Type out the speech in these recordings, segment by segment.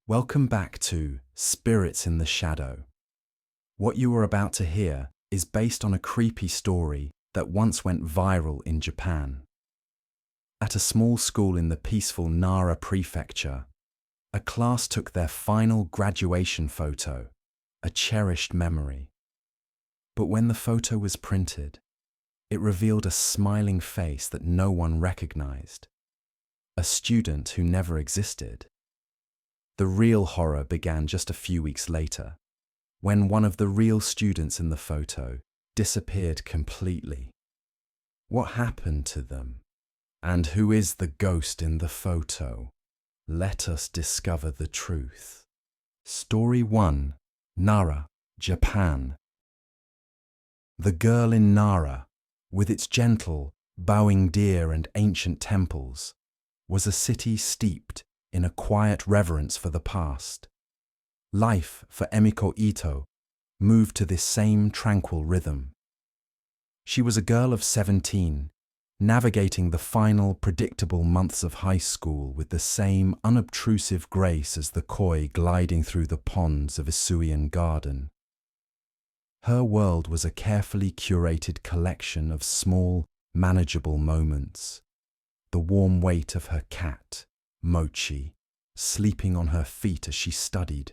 Welcome back to Spirits in the Shadow. What you are about to hear is based on a creepy story that once went viral in Japan. At a small school in the peaceful Nara prefecture, a class took their final graduation photo, a cherished memory. But when the photo was printed, it revealed a smiling face that no one recognized, a student who never existed. The real horror began just a few weeks later, when one of the real students in the photo disappeared completely. What happened to them? And who is the ghost in the photo? Let us discover the truth. Story 1. Nara, Japan. The girl in Nara, with its gentle, bowing deer and ancient temples, was a city steeped in a quiet reverence for the past. Life for Emiko Ito moved to this same tranquil rhythm. She was a girl of 17, navigating the final predictable months of high school with the same unobtrusive grace as the koi gliding through the ponds of Isuian Garden. Her world was a carefully curated collection of small, manageable moments. The warm weight of her cat, Mochi, sleeping on her feet as she studied,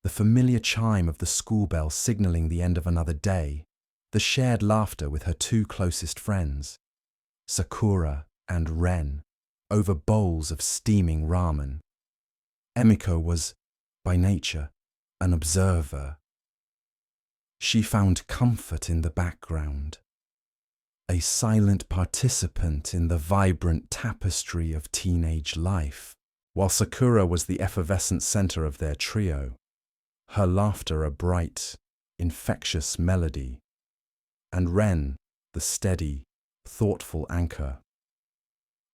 the familiar chime of the school bell signaling the end of another day, the shared laughter with her two closest friends, Sakura and Ren, over bowls of steaming ramen. Emiko was, by nature, an observer. She found comfort in the background, a silent participant in the vibrant tapestry of teenage life, while Sakura was the effervescent center of their trio, her laughter a bright, infectious melody, and Ren the steady, thoughtful anchor.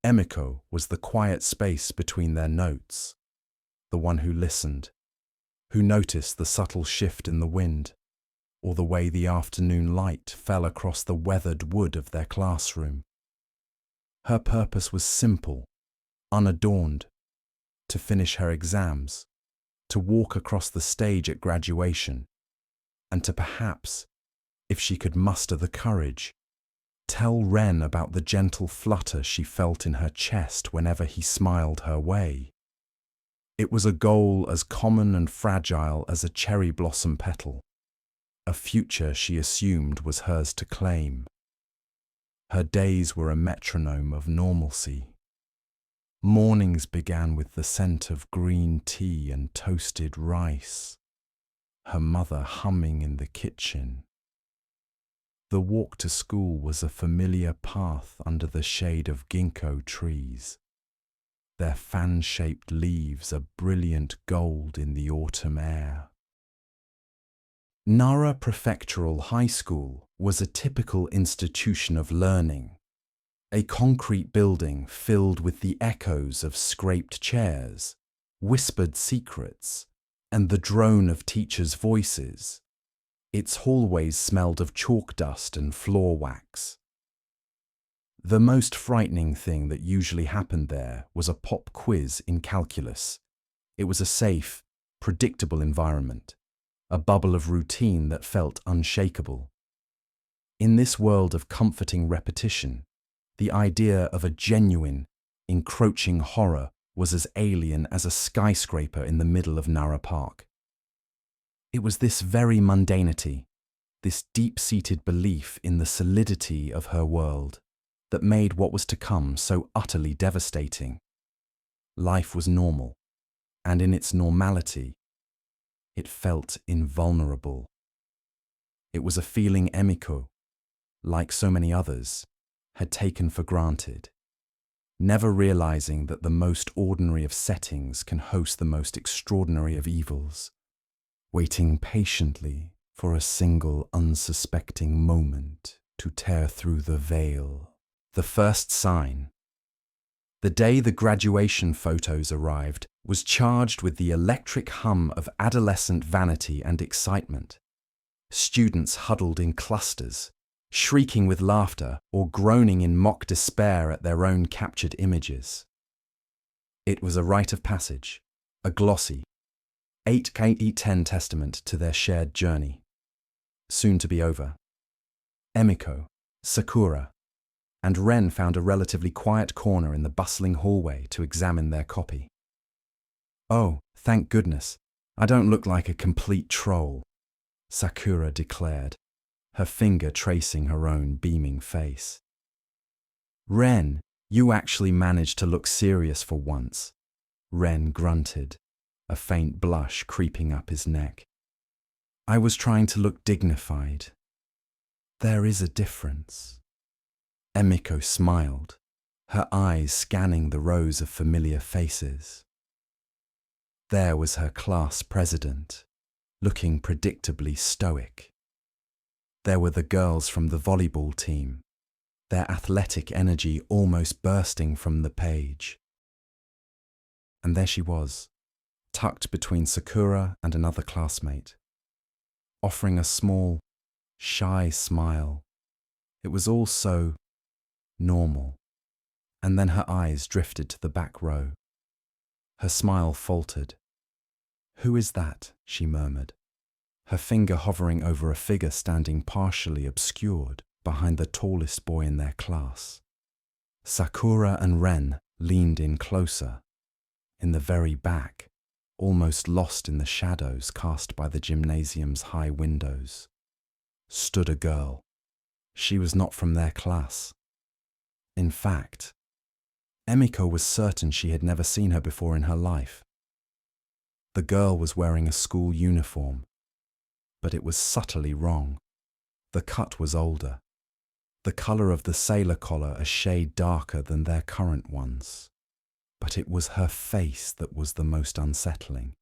Emiko was the quiet space between their notes, the one who listened, who noticed the subtle shift in the wind, or the way the afternoon light fell across the weathered wood of their classroom. Her purpose was simple, unadorned: to finish her exams, to walk across the stage at graduation, and to perhaps, if she could muster the courage, tell Ren about the gentle flutter she felt in her chest whenever he smiled her way. It was a goal as common and fragile as a cherry blossom petal, a future she assumed was hers to claim. Her days were a metronome of normalcy. Mornings began with the scent of green tea and toasted rice, her mother humming in the kitchen. The walk to school was a familiar path under the shade of ginkgo trees, their fan-shaped leaves a brilliant gold in the autumn air. Nara Prefectural High School was a typical institution of learning, a concrete building filled with the echoes of scraped chairs, whispered secrets, and the drone of teachers' voices. Its hallways smelled of chalk dust and floor wax. The most frightening thing that usually happened there was a pop quiz in calculus. It was a safe, predictable environment, a bubble of routine that felt unshakable. In this world of comforting repetition, the idea of a genuine, encroaching horror was as alien as a skyscraper in the middle of Nara Park. It was this very mundanity, this deep-seated belief in the solidity of her world, that made what was to come so utterly devastating. Life was normal, and in its normality, it felt invulnerable. It was a feeling Emiko, like so many others, had taken for granted, never realizing that the most ordinary of settings can host the most extraordinary of evils, waiting patiently for a single unsuspecting moment to tear through the veil. The first sign. The day the graduation photos arrived was charged with the electric hum of adolescent vanity and excitement. Students huddled in clusters, shrieking with laughter or groaning in mock despair at their own captured images. It was a rite of passage, a glossy, 8K10 testament to their shared journey. Soon to be over. Emiko, Sakura, and Ren found a relatively quiet corner in the bustling hallway to examine their copy. "Oh, thank goodness, I don't look like a complete troll," Sakura declared, her finger tracing her own beaming face. "Ren, you actually managed to look serious for once," Ren grunted, a faint blush creeping up his neck. "I was trying to look dignified. There is a difference." Emiko smiled, her eyes scanning the rows of familiar faces. There was her class president, looking predictably stoic. There were the girls from the volleyball team, their athletic energy almost bursting from the page. And there she was, tucked between Sakura and another classmate, offering a small, shy smile. It was all so normal. And then her eyes drifted to the back row. Her smile faltered. "Who is that?" she murmured, her finger hovering over a figure standing partially obscured behind the tallest boy in their class. Sakura and Ren leaned in closer. In the very back, almost lost in the shadows cast by the gymnasium's high windows, stood a girl. She was not from their class. In fact, Emiko was certain she had never seen her before in her life. The girl was wearing a school uniform, but it was subtly wrong. The cut was older, the colour of the sailor collar a shade darker than their current ones. But it was her face that was the most unsettling,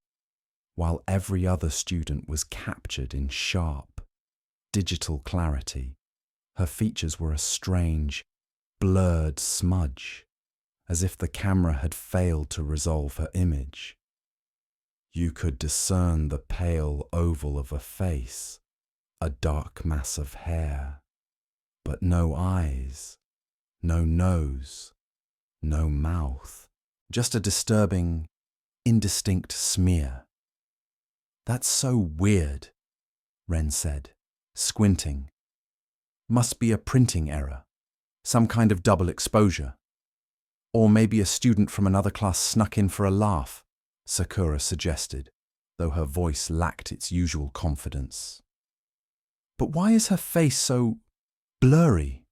while every other student was captured in sharp, digital clarity. Her features were a strange, blurred smudge, as if the camera had failed to resolve her image. You could discern the pale oval of a face, a dark mass of hair, but no eyes, no nose, no mouth, just a disturbing, indistinct smear. "That's so weird," Ren said, squinting. "Must be a printing error, some kind of double exposure. Or maybe a student from another class snuck in for a laugh," Sakura suggested, though her voice lacked its usual confidence. "But why is her face so blurry?"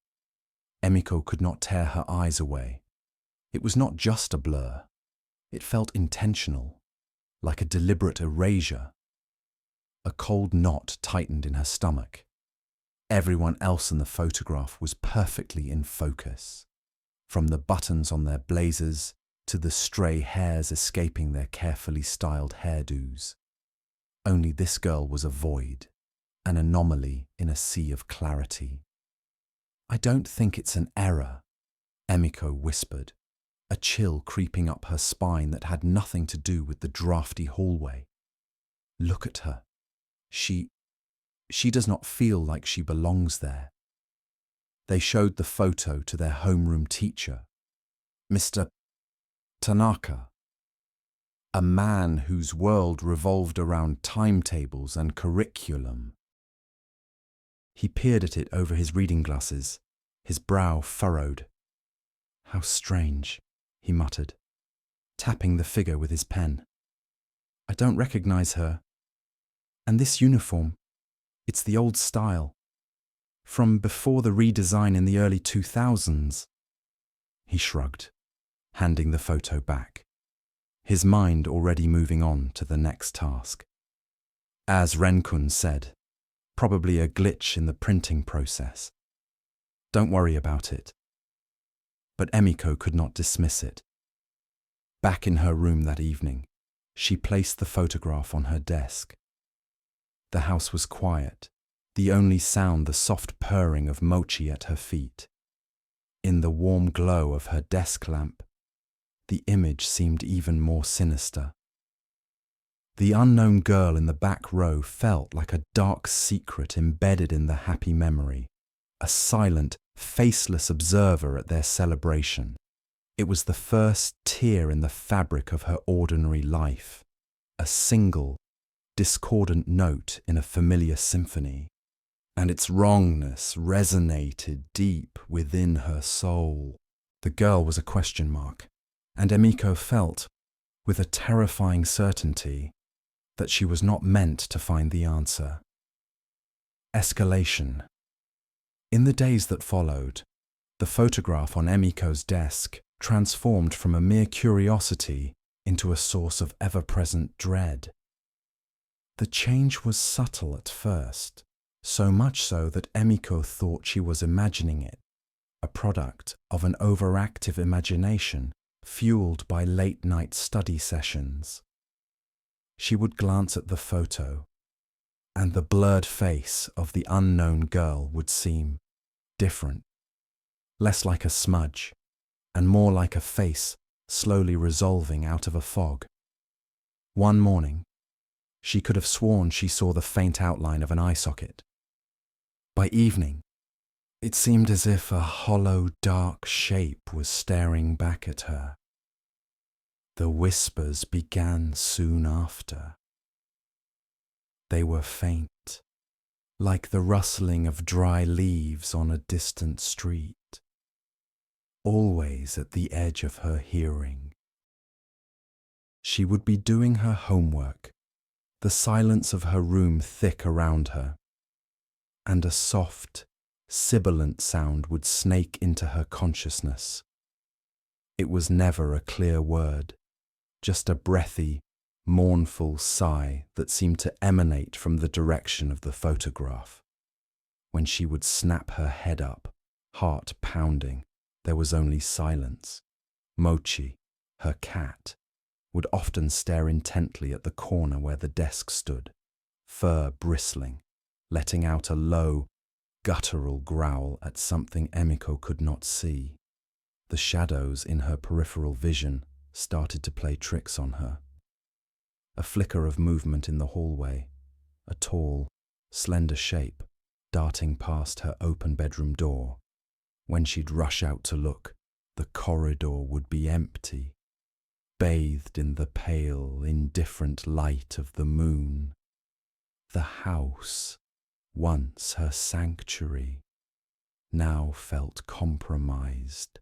Emiko could not tear her eyes away. It was not just a blur. It felt intentional, like a deliberate erasure. A cold knot tightened in her stomach. Everyone else in the photograph was perfectly in focus, from the buttons on their blazers to the stray hairs escaping their carefully styled hairdos. Only this girl was a void, an anomaly in a sea of clarity. "I don't think it's an error," Emiko whispered, a chill creeping up her spine that had nothing to do with the drafty hallway. "Look at her. She does not feel like she belongs there." They showed the photo to their homeroom teacher, Mr. Tanaka, a man whose world revolved around timetables and curriculum. He peered at it over his reading glasses, his brow furrowed. "How strange," he muttered, tapping the figure with his pen. "I don't recognize her. And this uniform, it's the old style, from before the redesign in the early 2000s. He shrugged, handing the photo back, his mind already moving on to the next task. As Renkun said, probably a glitch in the printing process. Don't worry about it. But Emiko could not dismiss it. Back in her room that evening, she placed the photograph on her desk. The house was quiet, the only sound the soft purring of Mochi at her feet. In the warm glow of her desk lamp, the image seemed even more sinister. The unknown girl in the back row felt like a dark secret embedded in the happy memory, a silent, faceless observer at their celebration. It was the first tear in the fabric of her ordinary life, a single, discordant note in a familiar symphony, and its wrongness resonated deep within her soul. The girl was a question mark, and Emiko felt, with a terrifying certainty, that she was not meant to find the answer. Escalation. In the days that followed, the photograph on Emiko's desk transformed from a mere curiosity into a source of ever-present dread. The change was subtle at first, so much so that Emiko thought she was imagining it, a product of an overactive imagination fueled by late-night study sessions. She would glance at the photo, and the blurred face of the unknown girl would seem different, less like a smudge, and more like a face slowly resolving out of a fog. One morning, she could have sworn she saw the faint outline of an eye socket. By evening, it seemed as if a hollow, dark shape was staring back at her. The whispers began soon after. They were faint, like the rustling of dry leaves on a distant street, always at the edge of her hearing. She would be doing her homework, the silence of her room thick around her, and a soft, sibilant sound would snake into her consciousness. It was never a clear word, just a breathy, mournful sigh that seemed to emanate from the direction of the photograph. When she would snap her head up, heart pounding, there was only silence. Mochi, her cat, would often stare intently at the corner where the desk stood, fur bristling, letting out a low, guttural growl at something Emiko could not see. The shadows in her peripheral vision started to play tricks on her. A flicker of movement in the hallway, a tall, slender shape darting past her open bedroom door. When she'd rush out to look, the corridor would be empty, bathed in the pale, indifferent light of the moon. The house, once her sanctuary, now felt compromised,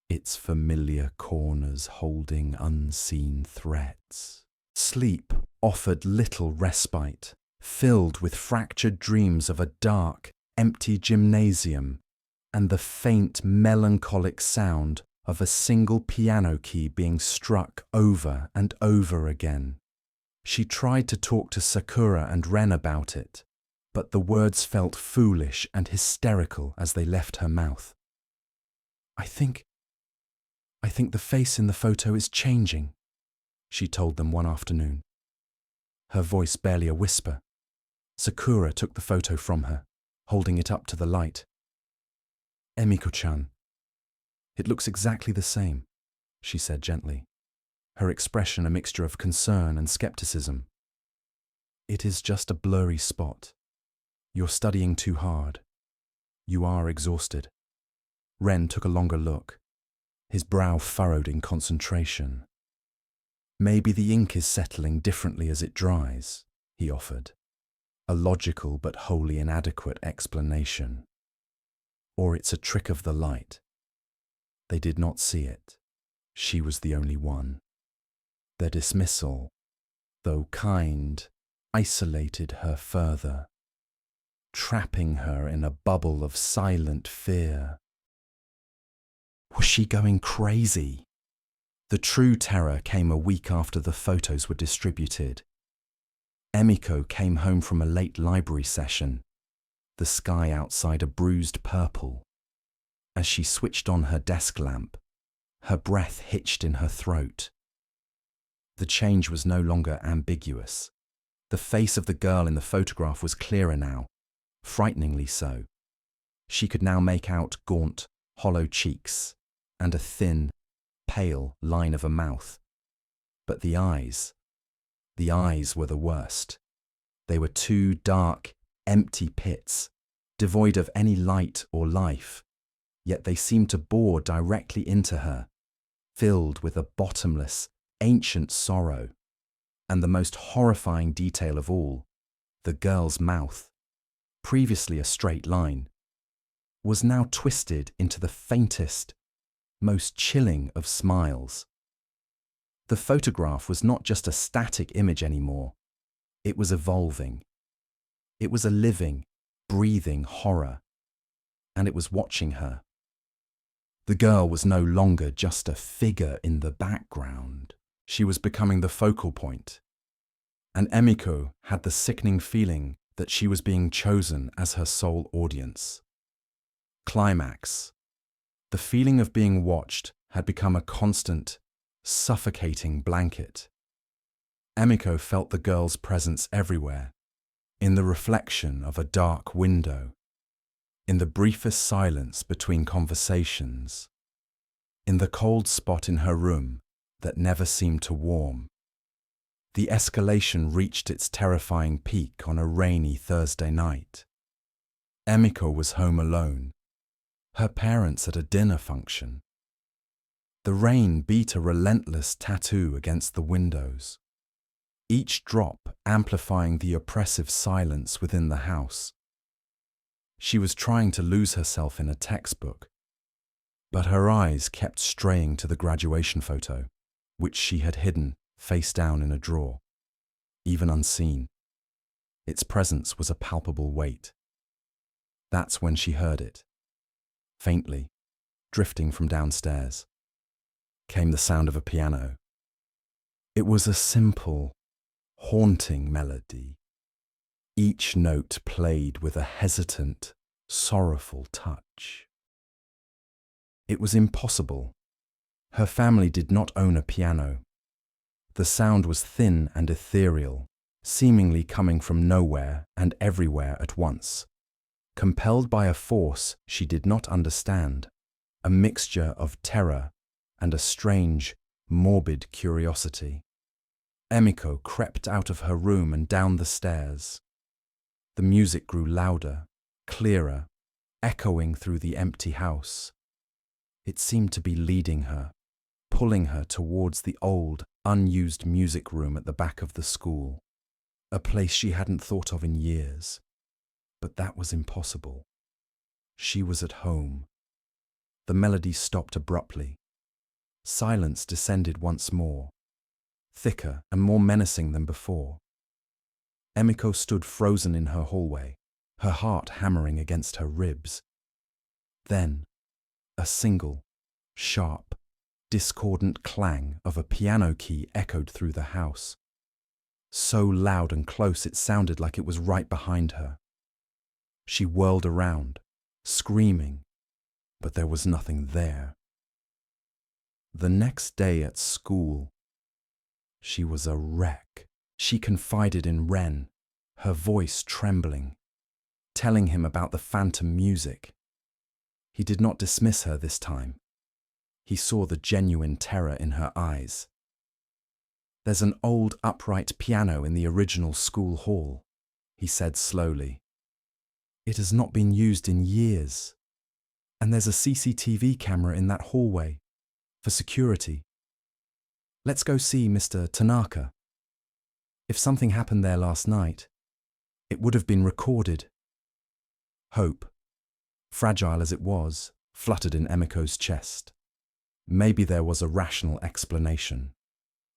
its familiar corners holding unseen threats. Sleep offered little respite, filled with fractured dreams of a dark, empty gymnasium and the faint, melancholic sound of a single piano key being struck over and over again. She tried to talk to Sakura and Ren about it, but the words felt foolish and hysterical as they left her mouth. I think the face in the photo is changing, she told them one afternoon. Her voice barely a whisper. Sakura took the photo from her, holding it up to the light. Emiko-chan, it looks exactly the same, she said gently, her expression a mixture of concern and skepticism. It is just a blurry spot. You're studying too hard. You are exhausted. Ren took a longer look, his brow furrowed in concentration. Maybe the ink is settling differently as it dries, he offered, a logical but wholly inadequate explanation. Or it's a trick of the light. They did not see it. She was the only one. Their dismissal, though kind, isolated her further, trapping her in a bubble of silent fear. Was she going crazy? The true terror came a week after the photos were distributed. Emiko came home from a late library session, the sky outside a bruised purple. As she switched on her desk lamp, her breath hitched in her throat. The change was no longer ambiguous. The face of the girl in the photograph was clearer now, frighteningly so. She could now make out gaunt, hollow cheeks and a thin, pale line of a mouth. But the eyes were the worst. They were two dark, empty pits, devoid of any light or life, yet they seemed to bore directly into her, filled with a bottomless, ancient sorrow. And the most horrifying detail of all, the girl's mouth, previously a straight line, was now twisted into the faintest, most chilling of smiles. The photograph was not just a static image anymore. It was evolving. It was a living, breathing horror, and it was watching her. The girl was no longer just a figure in the background. She was becoming the focal point. And Emiko had the sickening feeling that she was being chosen as her sole audience. Climax. The feeling of being watched had become a constant, suffocating blanket. Emiko felt the girl's presence everywhere, in the reflection of a dark window, in the briefest silence between conversations, in the cold spot in her room that never seemed to warm. The escalation reached its terrifying peak on a rainy Thursday night. Emiko was home alone, her parents at a dinner function. The rain beat a relentless tattoo against the windows, each drop amplifying the oppressive silence within the house. She was trying to lose herself in a textbook, but her eyes kept straying to the graduation photo, which she had hidden face down in a drawer, even unseen. Its presence was a palpable weight. That's when she heard it. Faintly, drifting from downstairs, came the sound of a piano. It was a simple, haunting melody, each note played with a hesitant, sorrowful touch. It was impossible. Her family did not own a piano. The sound was thin and ethereal, seemingly coming from nowhere and everywhere at once. Compelled by a force she did not understand, a mixture of terror and a strange, morbid curiosity. Emiko crept out of her room and down the stairs. The music grew louder, clearer, echoing through the empty house. It seemed to be leading her, pulling her towards the old, unused music room at the back of the school, a place she hadn't thought of in years. But that was impossible. She was at home. The melody stopped abruptly. Silence descended once more, thicker and more menacing than before. Emiko stood frozen in her hallway, her heart hammering against her ribs. Then, a single, sharp, discordant clang of a piano key echoed through the house, so loud and close it sounded like it was right behind her. She whirled around, screaming, but there was nothing there. The next day at school, she was a wreck. She confided in Ren, her voice trembling, telling him about the phantom music. He did not dismiss her this time. He saw the genuine terror in her eyes. "There's an old upright piano in the original school hall," he said slowly. "It has not been used in years. And there's a CCTV camera in that hallway, for security. Let's go see Mr. Tanaka. If something happened there last night, it would have been recorded." Hope, fragile as it was, fluttered in Emiko's chest. Maybe there was a rational explanation.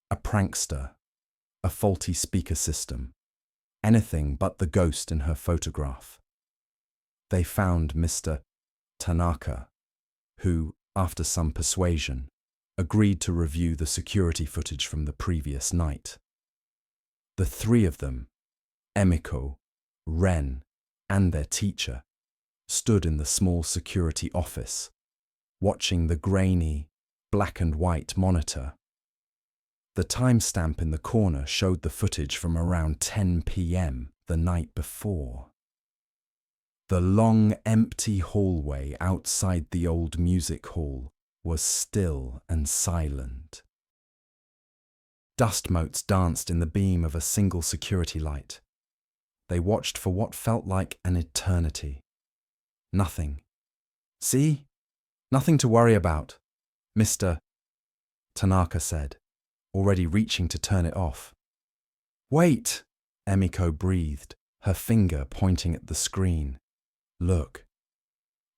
A prankster, a faulty speaker system, anything but the ghost in her photograph. They found Mr. Tanaka, who, after some persuasion, agreed to review the security footage from the previous night. The three of them, Emiko, Ren, and their teacher, stood in the small security office, watching the grainy, black and white monitor. The timestamp in the corner showed the footage from around 10 p.m. the night before. The long, empty hallway outside the old music hall was still and silent. Dust motes danced in the beam of a single security light. They watched for what felt like an eternity. Nothing. "See? Nothing to worry about," Mr. Tanaka said, already reaching to turn it off. Wait! Emiko breathed, her finger pointing at the screen. Look.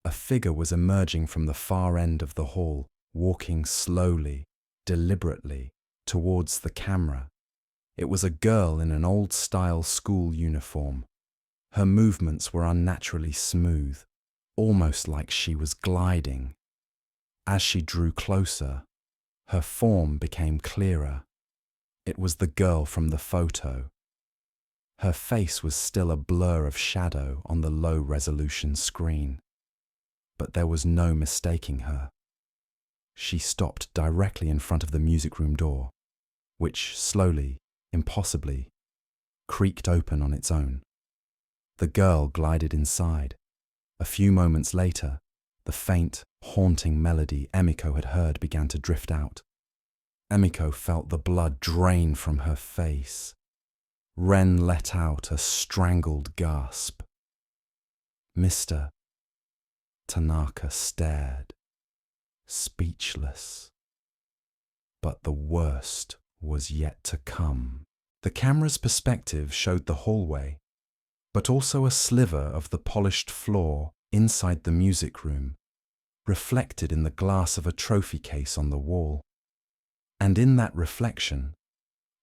A figure was emerging from the far end of the hall, walking slowly, deliberately, towards the camera. It was a girl in an old-style school uniform. Her movements were unnaturally smooth, almost like she was gliding. As she drew closer, her form became clearer. It was the girl from the photo. Her face was still a blur of shadow on the low-resolution screen, but there was no mistaking her. She stopped directly in front of the music room door, which slowly, impossibly, creaked open on its own. The girl glided inside. A few moments later, the faint, haunting melody Emiko had heard began to drift out. Emiko felt the blood drain from her face. Ren let out a strangled gasp. Mr. Tanaka stared, speechless. But the worst was yet to come. The camera's perspective showed the hallway, but also a sliver of the polished floor inside the music room, reflected in the glass of a trophy case on the wall. And in that reflection,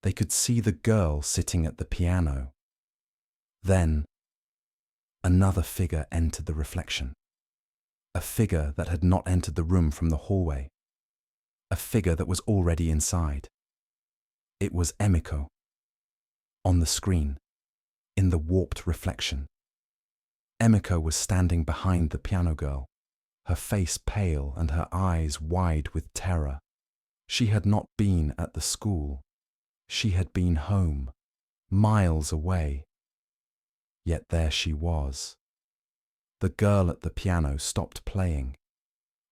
they could see the girl sitting at the piano. Then, another figure entered the reflection. A figure that had not entered the room from the hallway. A figure that was already inside. It was Emiko. On the screen, in the warped reflection. Emiko was standing behind the piano girl, her face pale and her eyes wide with terror. She had not been at the school. She had been home, miles away. Yet there she was. The girl at the piano stopped playing,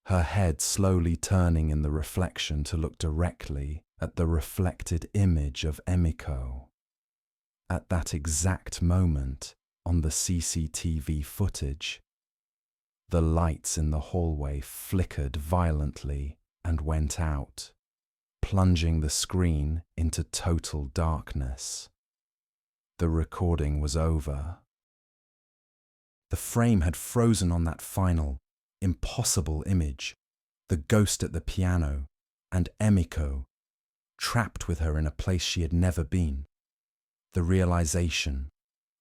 her head slowly turning in the reflection to look directly at the reflected image of Emiko. At that exact moment, on the CCTV footage, the lights in the hallway flickered violently and went out, plunging the screen into total darkness. The recording was over. The frame had frozen on that final, impossible image, the ghost at the piano, and Emiko, trapped with her in a place she had never been. The realization,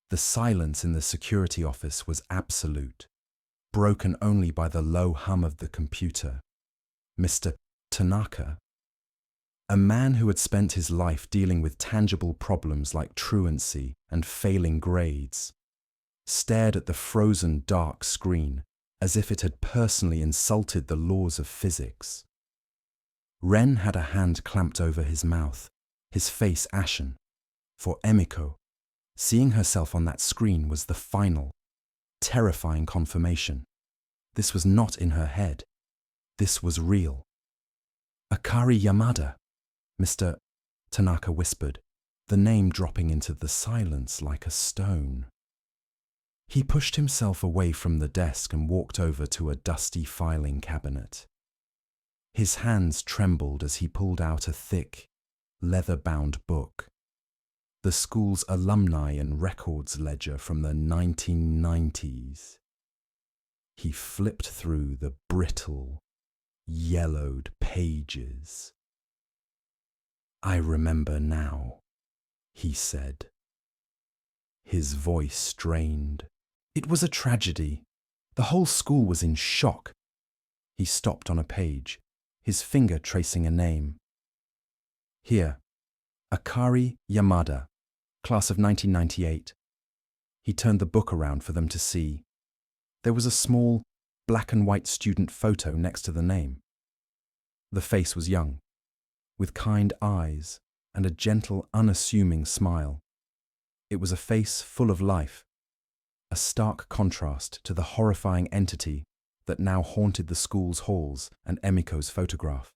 the silence in the security office was absolute, broken only by the low hum of the computer. Mr. Tanaka, a man who had spent his life dealing with tangible problems like truancy and failing grades, stared at the frozen dark screen as if it had personally insulted the laws of physics. Ren had a hand clamped over his mouth, his face ashen. For Emiko, seeing herself on that screen was the final, terrifying confirmation. This was not in her head. This was real. Akari Yamada, Mr. Tanaka whispered, the name dropping into the silence like a stone. He pushed himself away from the desk and walked over to a dusty filing cabinet. His hands trembled as he pulled out a thick, leather-bound book, the school's alumni and records ledger from the 1990s. He flipped through the brittle, yellowed pages. "I remember now," he said. His voice strained. It was a tragedy. The whole school was in shock. He stopped on a page, his finger tracing a name. Here, Akari Yamada, class of 1998. He turned the book around for them to see. There was a small, black and white student photo next to the name. The face was young, with kind eyes and a gentle, unassuming smile. It was a face full of life, a stark contrast to the horrifying entity that now haunted the school's halls and Emiko's photograph,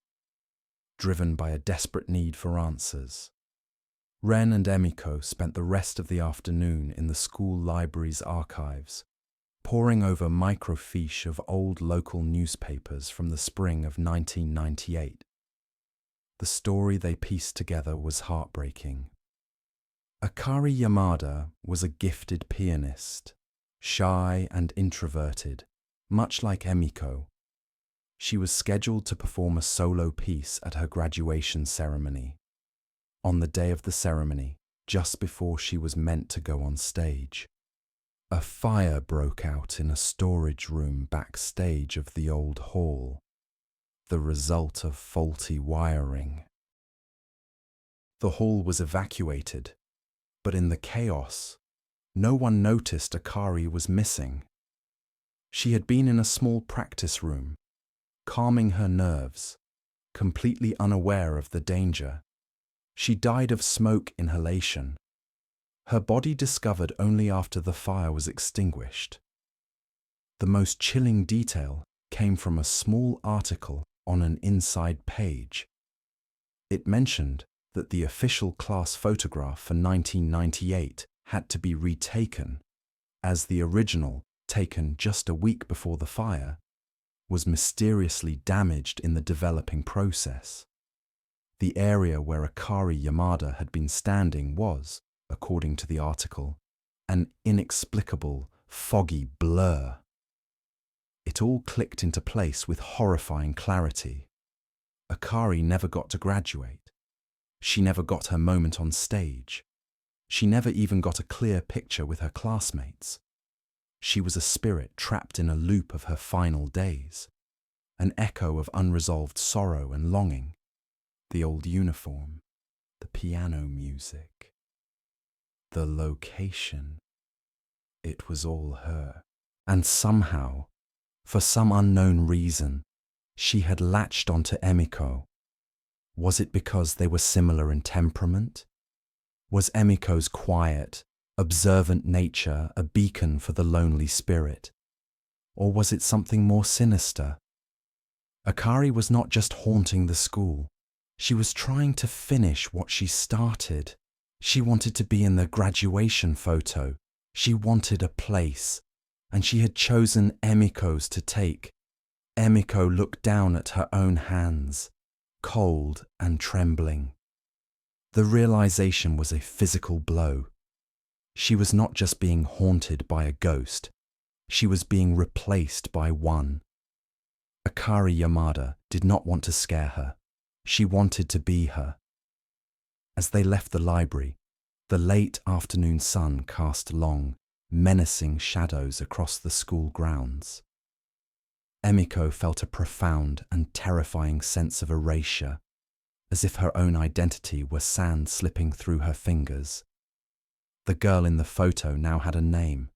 driven by a desperate need for answers. Ren and Emiko spent the rest of the afternoon in the school library's archives, poring over microfiche of old local newspapers from the spring of 1998. The story they pieced together was heartbreaking. Akari Yamada was a gifted pianist, shy and introverted, much like Emiko. She was scheduled to perform a solo piece at her graduation ceremony. On the day of the ceremony, just before she was meant to go on stage, a fire broke out in a storage room backstage of the old hall, the result of faulty wiring. The hall was evacuated, but in the chaos, no one noticed Akari was missing. She had been in a small practice room, calming her nerves, completely unaware of the danger. She died of smoke inhalation, her body discovered only after the fire was extinguished. The most chilling detail came from a small article on an inside page. It mentioned that the official class photograph for 1998 had to be retaken, as the original, taken just a week before the fire, was mysteriously damaged in the developing process. The area where Akari Yamada had been standing was, according to the article, an inexplicable, foggy blur. It all clicked into place with horrifying clarity. Akari never got to graduate. She never got her moment on stage. She never even got a clear picture with her classmates. She was a spirit trapped in a loop of her final days, an echo of unresolved sorrow and longing, the old uniform, the piano music, the location. It was all her. And somehow, for some unknown reason, she had latched onto Emiko. Was it because they were similar in temperament? Was Emiko's quiet, observant nature a beacon for the lonely spirit? Or was it something more sinister? Akari was not just haunting the school. She was trying to finish what she started. She wanted to be in the graduation photo. She wanted a place, and she had chosen Emiko's to take. Emiko looked down at her own hands, cold and trembling. The realization was a physical blow. She was not just being haunted by a ghost, she was being replaced by one. Akari Yamada did not want to scare her. She wanted to be her. As they left the library, the late afternoon sun cast long, menacing shadows across the school grounds. Emiko felt a profound and terrifying sense of erasure, as if her own identity were sand slipping through her fingers. The girl in the photo now had a name,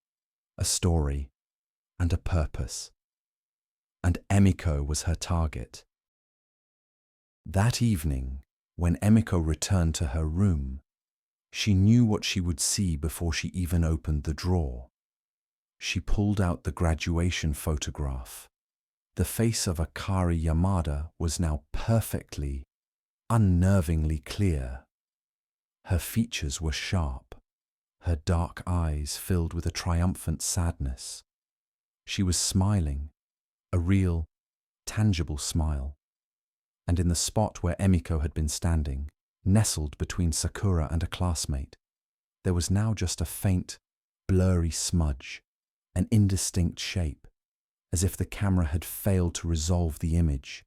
a story, and a purpose. And Emiko was her target. That evening, when Emiko returned to her room, she knew what she would see before she even opened the drawer. She pulled out the graduation photograph. The face of Akari Yamada was now perfectly, unnervingly clear. Her features were sharp, her dark eyes filled with a triumphant sadness. She was smiling, a real, tangible smile. And in the spot where Emiko had been standing, nestled between Sakura and a classmate, there was now just a faint, blurry smudge, an indistinct shape, as if the camera had failed to resolve the image.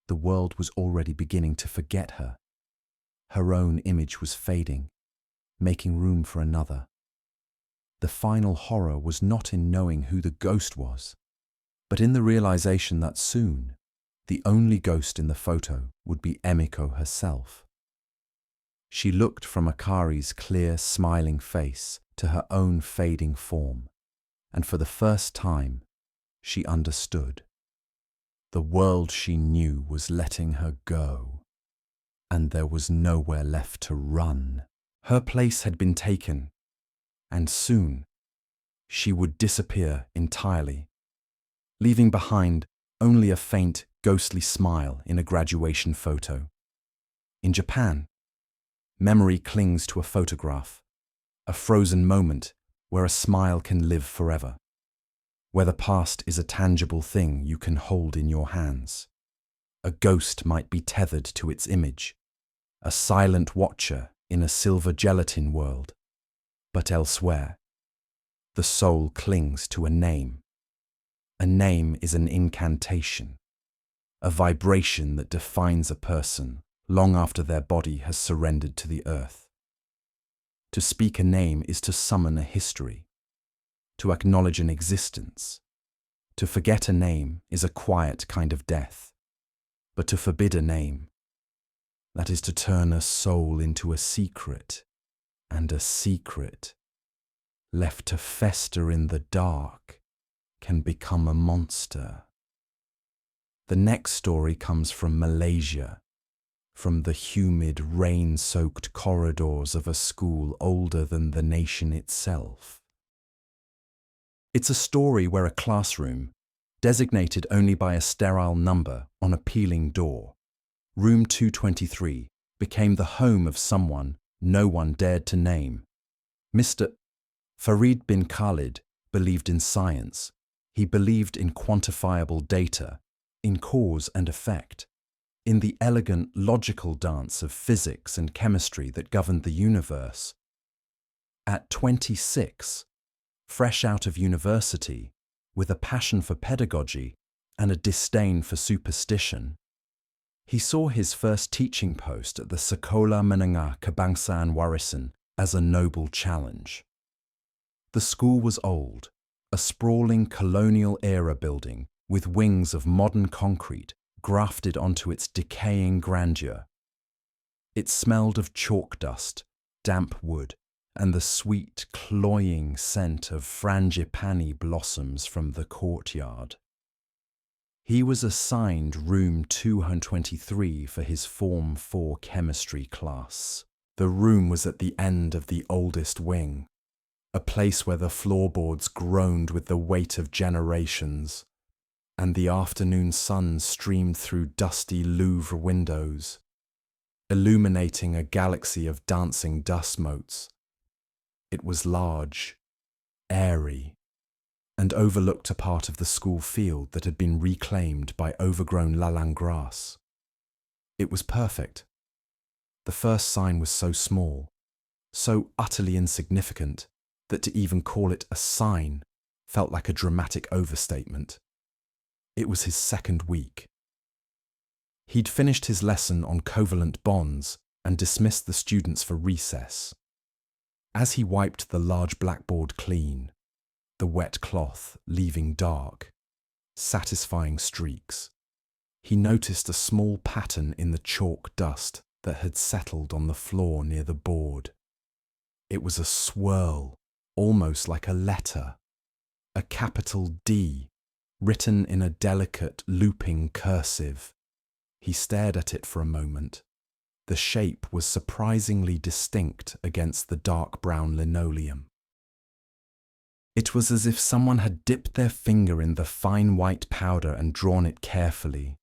The world was already beginning to forget her. Her own image was fading, making room for another. The final horror was not in knowing who the ghost was, but in the realization that soon, the only ghost in the photo would be Emiko herself. She looked from Akari's clear, smiling face to her own fading form, and for the first time, she understood. The world she knew was letting her go, and there was nowhere left to run. Her place had been taken, and soon she would disappear entirely, leaving behind only a faint, ghostly smile in a graduation photo. In Japan, memory clings to a photograph, a frozen moment where a smile can live forever, where the past is a tangible thing you can hold in your hands. A ghost might be tethered to its image, a silent watcher in a silver gelatin world, but elsewhere. The soul clings to a name. A name is an incantation, a vibration that defines a person long after their body has surrendered to the earth. To speak a name is to summon a history, to acknowledge an existence. To forget a name is a quiet kind of death, but to forbid a name, that is to turn a soul into a secret, and a secret, left to fester in the dark, can become a monster. The next story comes from Malaysia, from the humid, rain-soaked corridors of a school older than the nation itself. It's a story where a classroom, designated only by a sterile number on a peeling door, room 223, became the home of someone no one dared to name. Mr. Farid bin Khalid believed in science. He believed in quantifiable data, in cause and effect, in the elegant, logical dance of physics and chemistry that governed the universe. At 26, fresh out of university, with a passion for pedagogy and a disdain for superstition, he saw his first teaching post at the Sekolah Menengah Kebangsaan Warisan as a noble challenge. The school was old, a sprawling colonial-era building with wings of modern concrete grafted onto its decaying grandeur. It smelled of chalk dust, damp wood, and the sweet, cloying scent of frangipani blossoms from the courtyard. He was assigned room 223 for his Form 4 chemistry class. The room was at the end of the oldest wing, a place where the floorboards groaned with the weight of generations, and the afternoon sun streamed through dusty Louvre windows, illuminating a galaxy of dancing dust motes. It was large, airy, and overlooked a part of the school field that had been reclaimed by overgrown lalang grass. It was perfect. The first sign was so small, so utterly insignificant, that to even call it a sign felt like a dramatic overstatement. It was his second week. He'd finished his lesson on covalent bonds and dismissed the students for recess. As he wiped the large blackboard clean, the wet cloth leaving dark, satisfying streaks, he noticed a small pattern in the chalk dust that had settled on the floor near the board. It was a swirl, almost like a letter, a capital D, written in a delicate, looping cursive. He stared at it for a moment. The shape was surprisingly distinct against the dark brown linoleum. It was as if someone had dipped their finger in the fine white powder and drawn it carefully.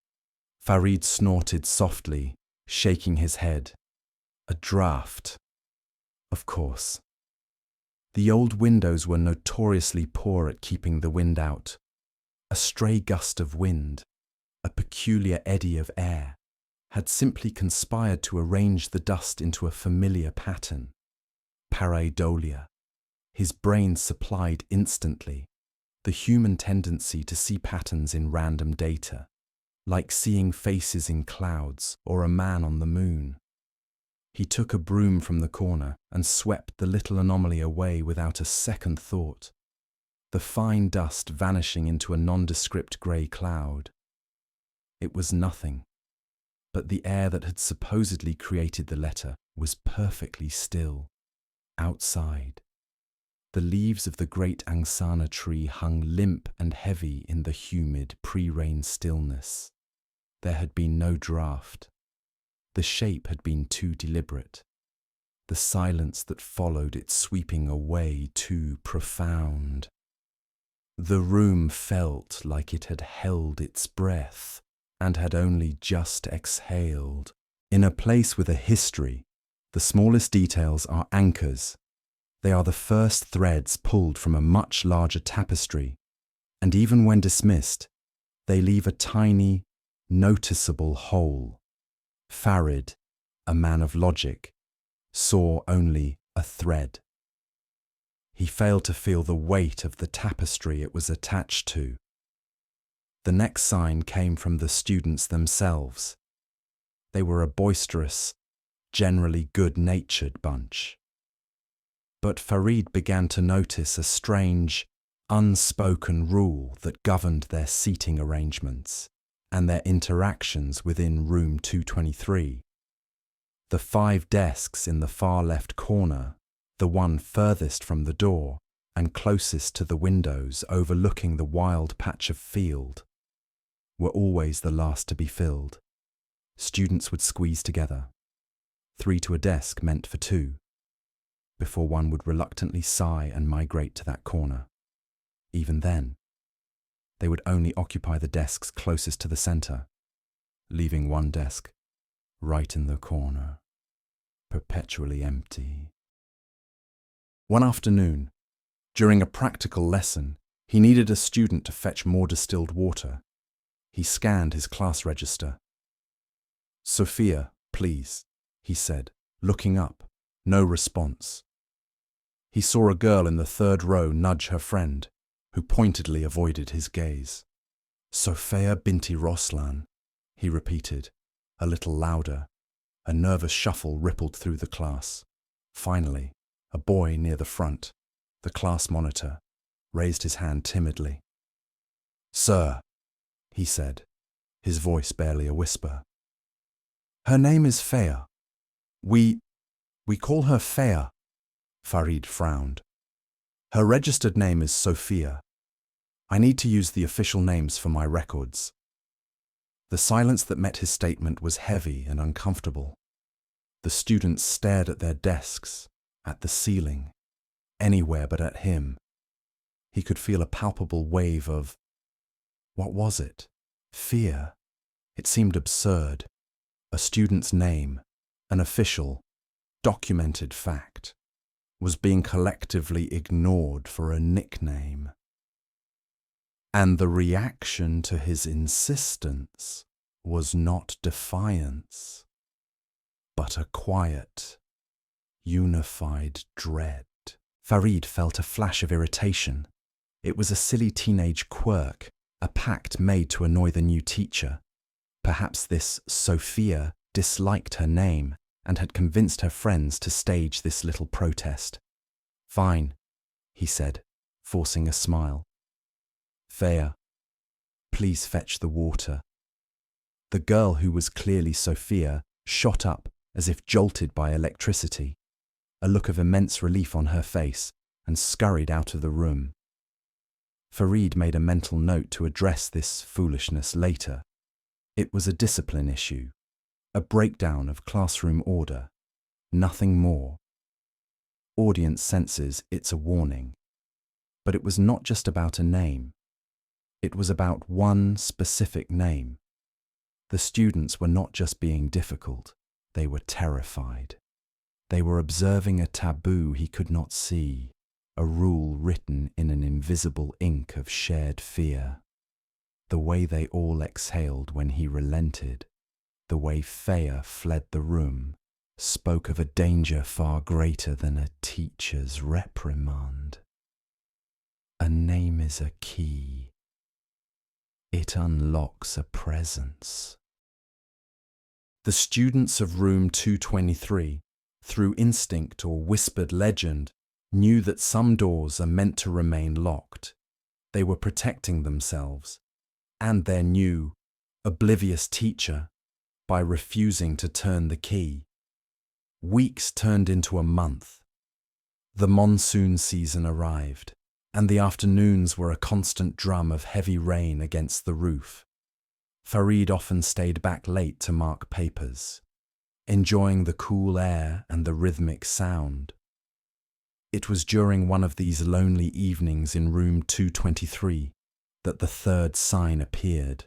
Farid snorted softly, shaking his head. A draft. Of course. The old windows were notoriously poor at keeping the wind out. A stray gust of wind, a peculiar eddy of air, had simply conspired to arrange the dust into a familiar pattern. Pareidolia. His brain supplied instantly the human tendency to see patterns in random data, like seeing faces in clouds or a man on the moon. He took a broom from the corner and swept the little anomaly away without a second thought, the fine dust vanishing into a nondescript grey cloud. It was nothing, but the air that had supposedly created the letter was perfectly still, outside. The leaves of the great angsana tree hung limp and heavy in the humid pre-rain stillness. There had been no draft. The shape had been too deliberate. The silence that followed it sweeping away too profound. The room felt like it had held its breath and had only just exhaled. In a place with a history, the smallest details are anchors. They are the first threads pulled from a much larger tapestry, and even when dismissed, they leave a tiny, noticeable hole. Farid, a man of logic, saw only a thread. He failed to feel the weight of the tapestry it was attached to. The next sign came from the students themselves. They were a boisterous, generally good-natured bunch. But Farid began to notice a strange, unspoken rule that governed their seating arrangements and their interactions within room 223. The 5 desks in the far left corner, the one furthest from the door and closest to the windows overlooking the wild patch of field, were always the last to be filled. Students would squeeze together, 3 to a desk meant for 2, before one would reluctantly sigh and migrate to that corner. Even then, they would only occupy the desks closest to the center, leaving one desk right in the corner, perpetually empty. One afternoon, during a practical lesson, he needed a student to fetch more distilled water. He scanned his class register. "Sophia, please," he said, looking up. No response. He saw a girl in the 3rd row nudge her friend, who pointedly avoided his gaze. "Sophia binti Roslan," he repeated, a little louder. A nervous shuffle rippled through the class. Finally, a boy near the front, the class monitor, raised his hand timidly. "Sir," he said, his voice barely a whisper. "Her name is Fea. We call her Fea." Farid frowned. "Her registered name is Sophia. I need to use the official names for my records." The silence that met his statement was heavy and uncomfortable. The students stared at their desks, at the ceiling, anywhere but at him. He could feel a palpable wave of, what was it? Fear. It seemed absurd. A student's name, an official, documented fact, was being collectively ignored for a nickname. And the reaction to his insistence was not defiance, but a quiet, unified dread. Farid felt a flash of irritation. It was a silly teenage quirk, a pact made to annoy the new teacher. Perhaps this Sophia disliked her name and had convinced her friends to stage this little protest. "Fine," he said, forcing a smile. "Fea, please fetch the water." The girl, who was clearly Sophia, shot up as if jolted by electricity, a look of immense relief on her face, and scurried out of the room. Farid made a mental note to address this foolishness later. It was a discipline issue, a breakdown of classroom order, nothing more. Audience senses it's a warning. But it was not just about a name. It was about one specific name. The students were not just being difficult, they were terrified. They were observing a taboo he could not see, a rule written in an invisible ink of shared fear. The way they all exhaled when he relented, the way Fea fled the room, spoke of a danger far greater than a teacher's reprimand. A name is a key. It unlocks a presence. The students of room 223, through instinct or whispered legend, knew that some doors are meant to remain locked. They were protecting themselves and their new, oblivious teacher by refusing to turn the key. Weeks turned into a month. The monsoon season arrived, and the afternoons were a constant drum of heavy rain against the roof. Farid often stayed back late to mark papers, enjoying the cool air and the rhythmic sound. It was during one of these lonely evenings in room 223 that the 3rd sign appeared.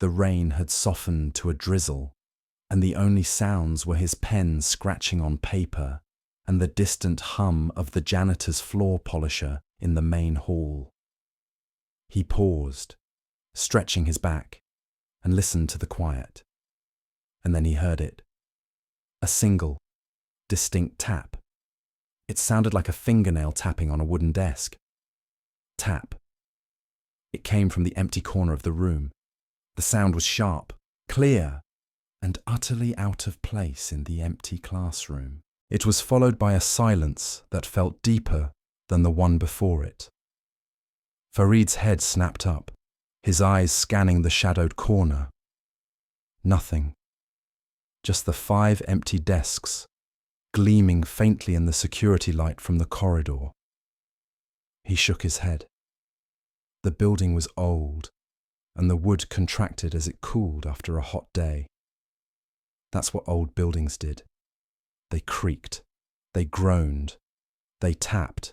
The rain had softened to a drizzle, and the only sounds were his pen scratching on paper and the distant hum of the janitor's floor polisher in the main hall. He paused, stretching his back, and listened to the quiet. And then he heard it. A single, distinct tap. It sounded like a fingernail tapping on a wooden desk. Tap. It came from the empty corner of the room. The sound was sharp, clear, and utterly out of place in the empty classroom. It was followed by a silence that felt deeper than the one before it. Farid's head snapped up, his eyes scanning the shadowed corner. Nothing. Just the 5 empty desks, gleaming faintly in the security light from the corridor. He shook his head. The building was old, and the wood contracted as it cooled after a hot day. That's what old buildings did. They creaked, they groaned, they tapped.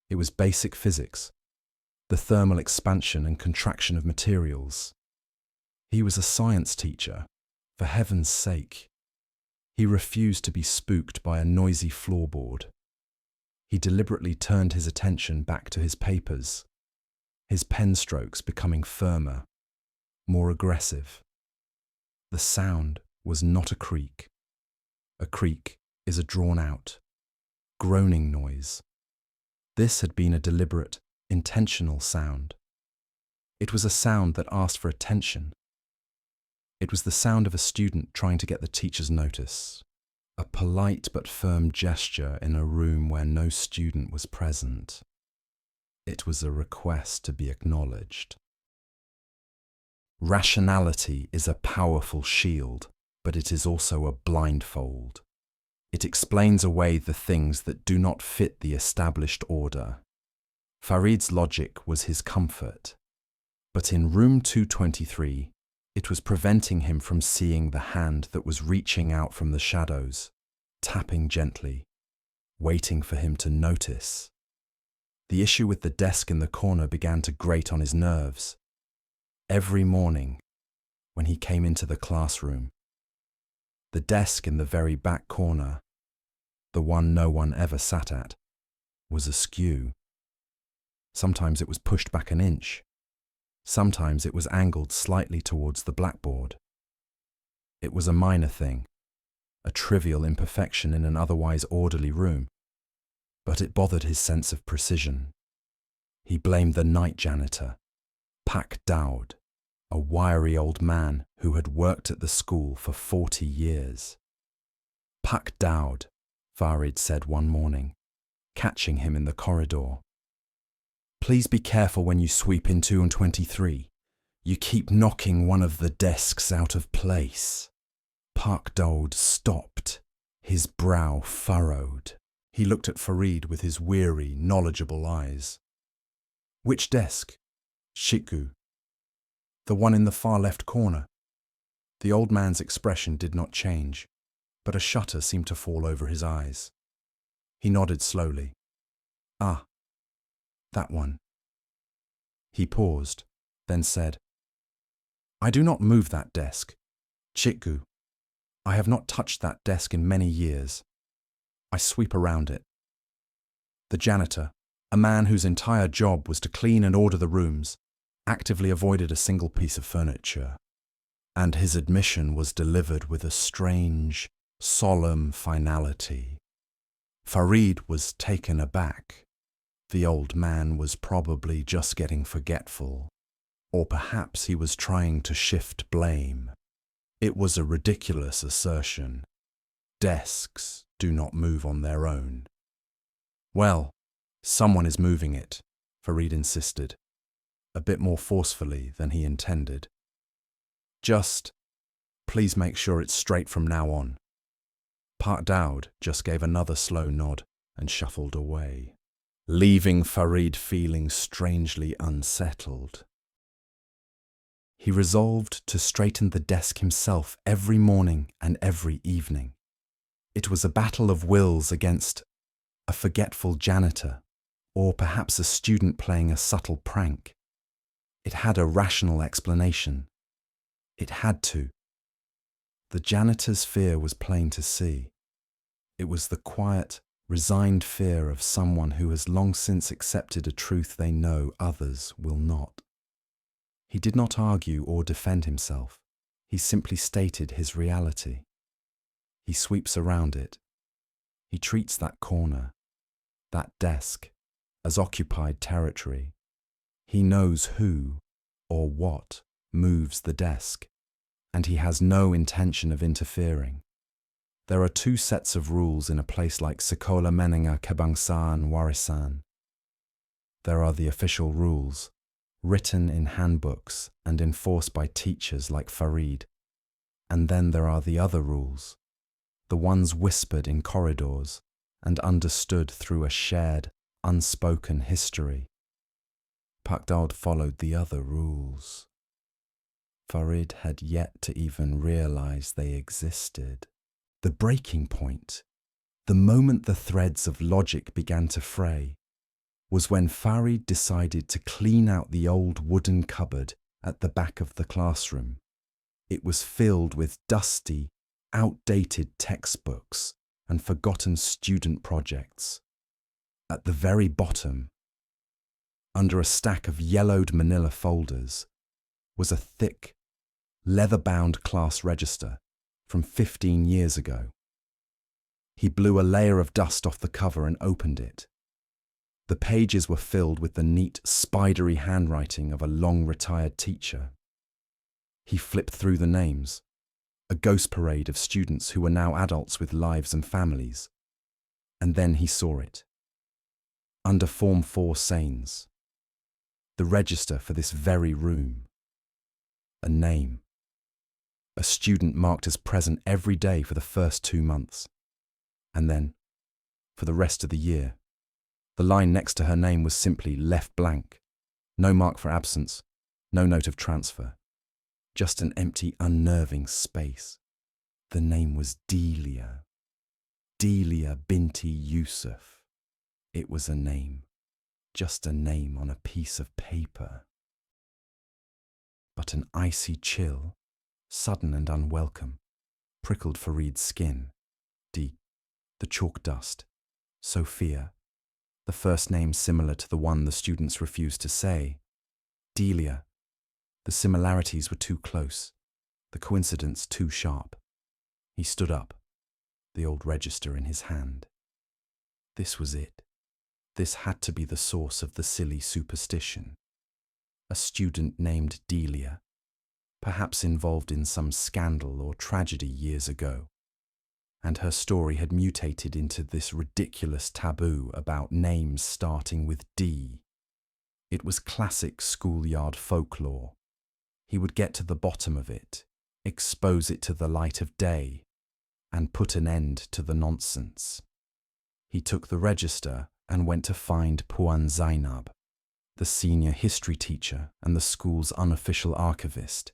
It was basic physics, the thermal expansion and contraction of materials. He was a science teacher, for heaven's sake. He refused to be spooked by a noisy floorboard. He deliberately turned his attention back to his papers, his pen strokes becoming firmer, more aggressive. The sound was not a creak. A creak is a drawn-out, groaning noise. This had been a deliberate, intentional sound. It was a sound that asked for attention. It was the sound of a student trying to get the teacher's notice, a polite but firm gesture in a room where no student was present. It was a request to be acknowledged. Rationality is a powerful shield, but it is also a blindfold. It explains away the things that do not fit the established order. Farid's logic was his comfort, but in room 223, it was preventing him from seeing the hand that was reaching out from the shadows, tapping gently, waiting for him to notice. The issue with the desk in the corner began to grate on his nerves. Every morning, when he came into the classroom, the desk in the very back corner, the one no one ever sat at, was askew. Sometimes it was pushed back an inch. Sometimes it was angled slightly towards the blackboard. It was a minor thing, a trivial imperfection in an otherwise orderly room, but it bothered his sense of precision. He blamed the night janitor, Pak Daud, a wiry old man who had worked at the school for 40 years. Pak Daud, Farid said one morning, catching him in the corridor. Please be careful when you sweep in 223. You keep knocking one of the desks out of place. Pak Daud stopped, his brow furrowed. He looked at Farid with his weary, knowledgeable eyes. Which desk? Shiku. The one in the far left corner. The old man's expression did not change, but a shutter seemed to fall over his eyes. He nodded slowly. Ah, that one. He paused, then said, I do not move that desk. Chitgu. I have not touched that desk in many years. I sweep around it. The janitor, a man whose entire job was to clean and order the rooms, actively avoided a single piece of furniture, and his admission was delivered with a strange, solemn finality. Farid was taken aback. The old man was probably just getting forgetful, or perhaps he was trying to shift blame. It was a ridiculous assertion. Desks do not move on their own. Well, someone is moving it, Farid insisted, a bit more forcefully than he intended. Just, please make sure it's straight from now on. Pak Daud just gave another slow nod and shuffled away, leaving Farid feeling strangely unsettled. He resolved to straighten the desk himself every morning and every evening. It was a battle of wills against a forgetful janitor, or perhaps a student playing a subtle prank. It had a rational explanation. It had to. The janitor's fear was plain to see. It was the quiet, resigned fear of someone who has long since accepted a truth they know others will not. He did not argue or defend himself. He simply stated his reality. He sweeps around it, He treats that corner, that desk, as occupied territory. He knows who or what moves the desk, and he has no intention of interfering. There are two sets of rules in a place like Sekolah Menengah Kebangsaan Warisan. There are the official rules, written in handbooks and enforced by teachers like Farid. And then there are the other rules, the ones whispered in corridors and understood through a shared, unspoken history. Pakdald followed the other rules. Farid had yet to even realize they existed. The breaking point, the moment the threads of logic began to fray, was when Farid decided to clean out the old wooden cupboard at the back of the classroom. It was filled with dusty, outdated textbooks and forgotten student projects. At the very bottom, under a stack of yellowed manila folders, was a thick, leather-bound class register from 15 years ago. He blew a layer of dust off the cover and opened it. The pages were filled with the neat, spidery handwriting of a long-retired teacher. He flipped through the names, a ghost parade of students who were now adults with lives and families. And then he saw it. Under Form 4 Sains, the register for this very room. A name. A student marked as present every day for the first 2 months. And then, for the rest of the year, the line next to her name was simply left blank. No mark for absence, no note of transfer. Just an empty, unnerving space. The name was Delia. Delia Binti Yusuf. It was a name. Just a name on a piece of paper. But an icy chill, sudden and unwelcome, prickled Farid's skin. The chalk dust. Sophia. The first name similar to the one the students refused to say. Delia. The similarities were too close, the coincidence too sharp. He stood up, the old register in his hand. This was it. This had to be the source of the silly superstition. A student named Delia, perhaps involved in some scandal or tragedy years ago. And her story had mutated into this ridiculous taboo about names starting with D. It was classic schoolyard folklore. He would get to the bottom of it, expose it to the light of day, and put an end to the nonsense. He took the register and went to find Puan Zainab, the senior history teacher and the school's unofficial archivist.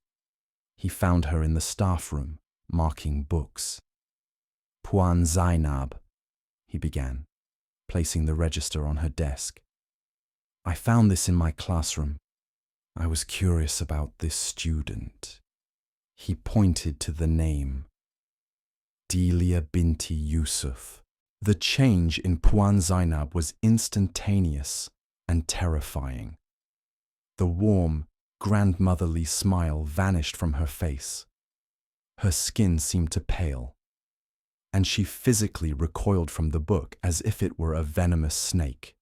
He found her in the staff room, marking books. Puan Zainab, he began, placing the register on her desk. I found this in my classroom. I was curious about this student. He pointed to the name. Delia Binti Yusuf. The change in Puan Zainab was instantaneous and terrifying. The warm, grandmotherly smile vanished from her face. Her skin seemed to pale, and she physically recoiled from the book as if it were a venomous snake.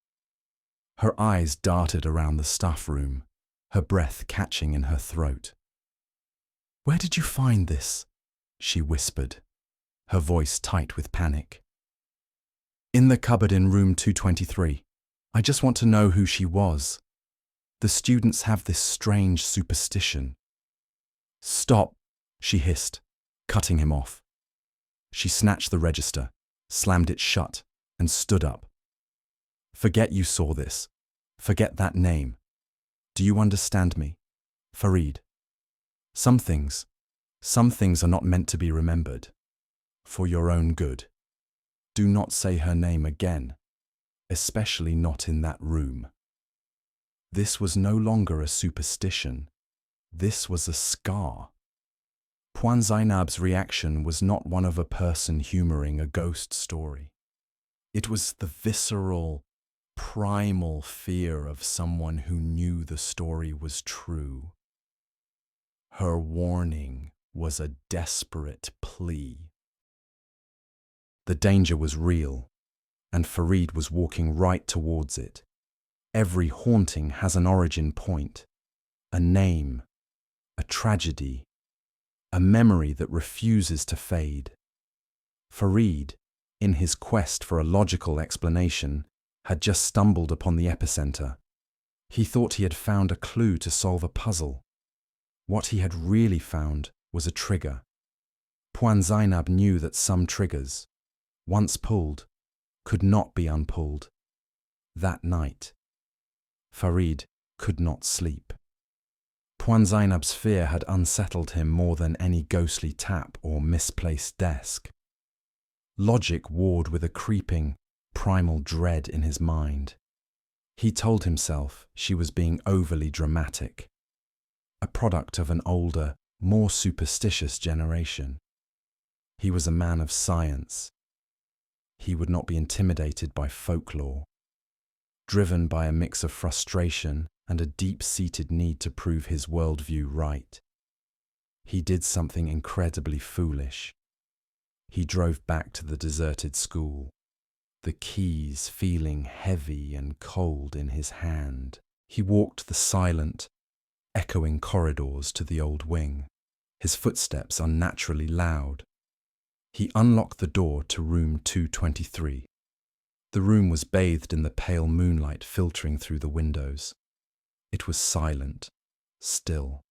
Her eyes darted around the staff room, her breath catching in her throat. Where did you find this? She whispered, her voice tight with panic. In the cupboard in room 223. I just want to know who she was. The students have this strange superstition. Stop, she hissed, cutting him off. She snatched the register, slammed it shut, and stood up. Forget you saw this. Forget that name. Do you understand me? Farid. Some things are not meant to be remembered. For your own good. Do not say her name again, especially not in that room. This was no longer a superstition. This was a scar. Puan Zainab's reaction was not one of a person humoring a ghost story. It was the visceral, primal fear of someone who knew the story was true. Her warning was a desperate plea. The danger was real, and Farid was walking right towards it. Every haunting has an origin point, a name, a tragedy, a memory that refuses to fade. Farid, in his quest for a logical explanation, had just stumbled upon the epicenter. He thought he had found a clue to solve a puzzle. What he had really found was a trigger. Puan Zainab knew that some triggers, once pulled, could not be unpulled. That night, Farid could not sleep. Puan Zainab's fear had unsettled him more than any ghostly tap or misplaced desk. Logic warred with a creeping, primal dread in his mind. He told himself she was being overly dramatic, a product of an older, more superstitious generation. He was a man of science. He would not be intimidated by folklore. Driven by a mix of frustration and a deep-seated need to prove his worldview right, he did something incredibly foolish. He drove back to the deserted school, the keys feeling heavy and cold in his hand. He walked the silent, echoing corridors to the old wing, his footsteps unnaturally loud. He unlocked the door to room 223. The room was bathed in the pale moonlight filtering through the windows. It was silent, still,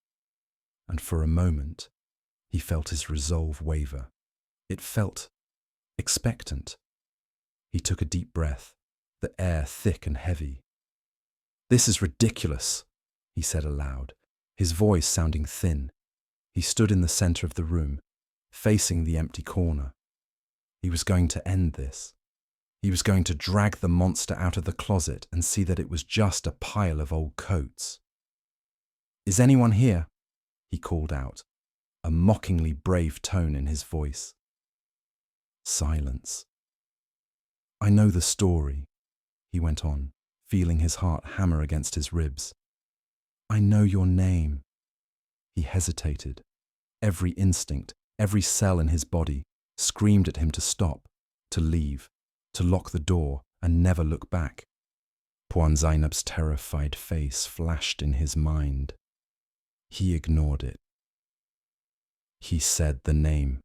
and for a moment he felt his resolve waver. It felt expectant. He took a deep breath, the air thick and heavy. "This is ridiculous," he said aloud, his voice sounding thin. He stood in the center of the room, facing the empty corner. He was going to end this. He was going to drag the monster out of the closet and see that it was just a pile of old coats. "Is anyone here?" he called out, a mockingly brave tone in his voice. Silence. "I know the story," he went on, feeling his heart hammer against his ribs. "I know your name." He hesitated. Every instinct, every cell in his body screamed at him to stop, to leave, to lock the door and never look back. Puan Zainab's terrified face flashed in his mind. He ignored it. He said the name.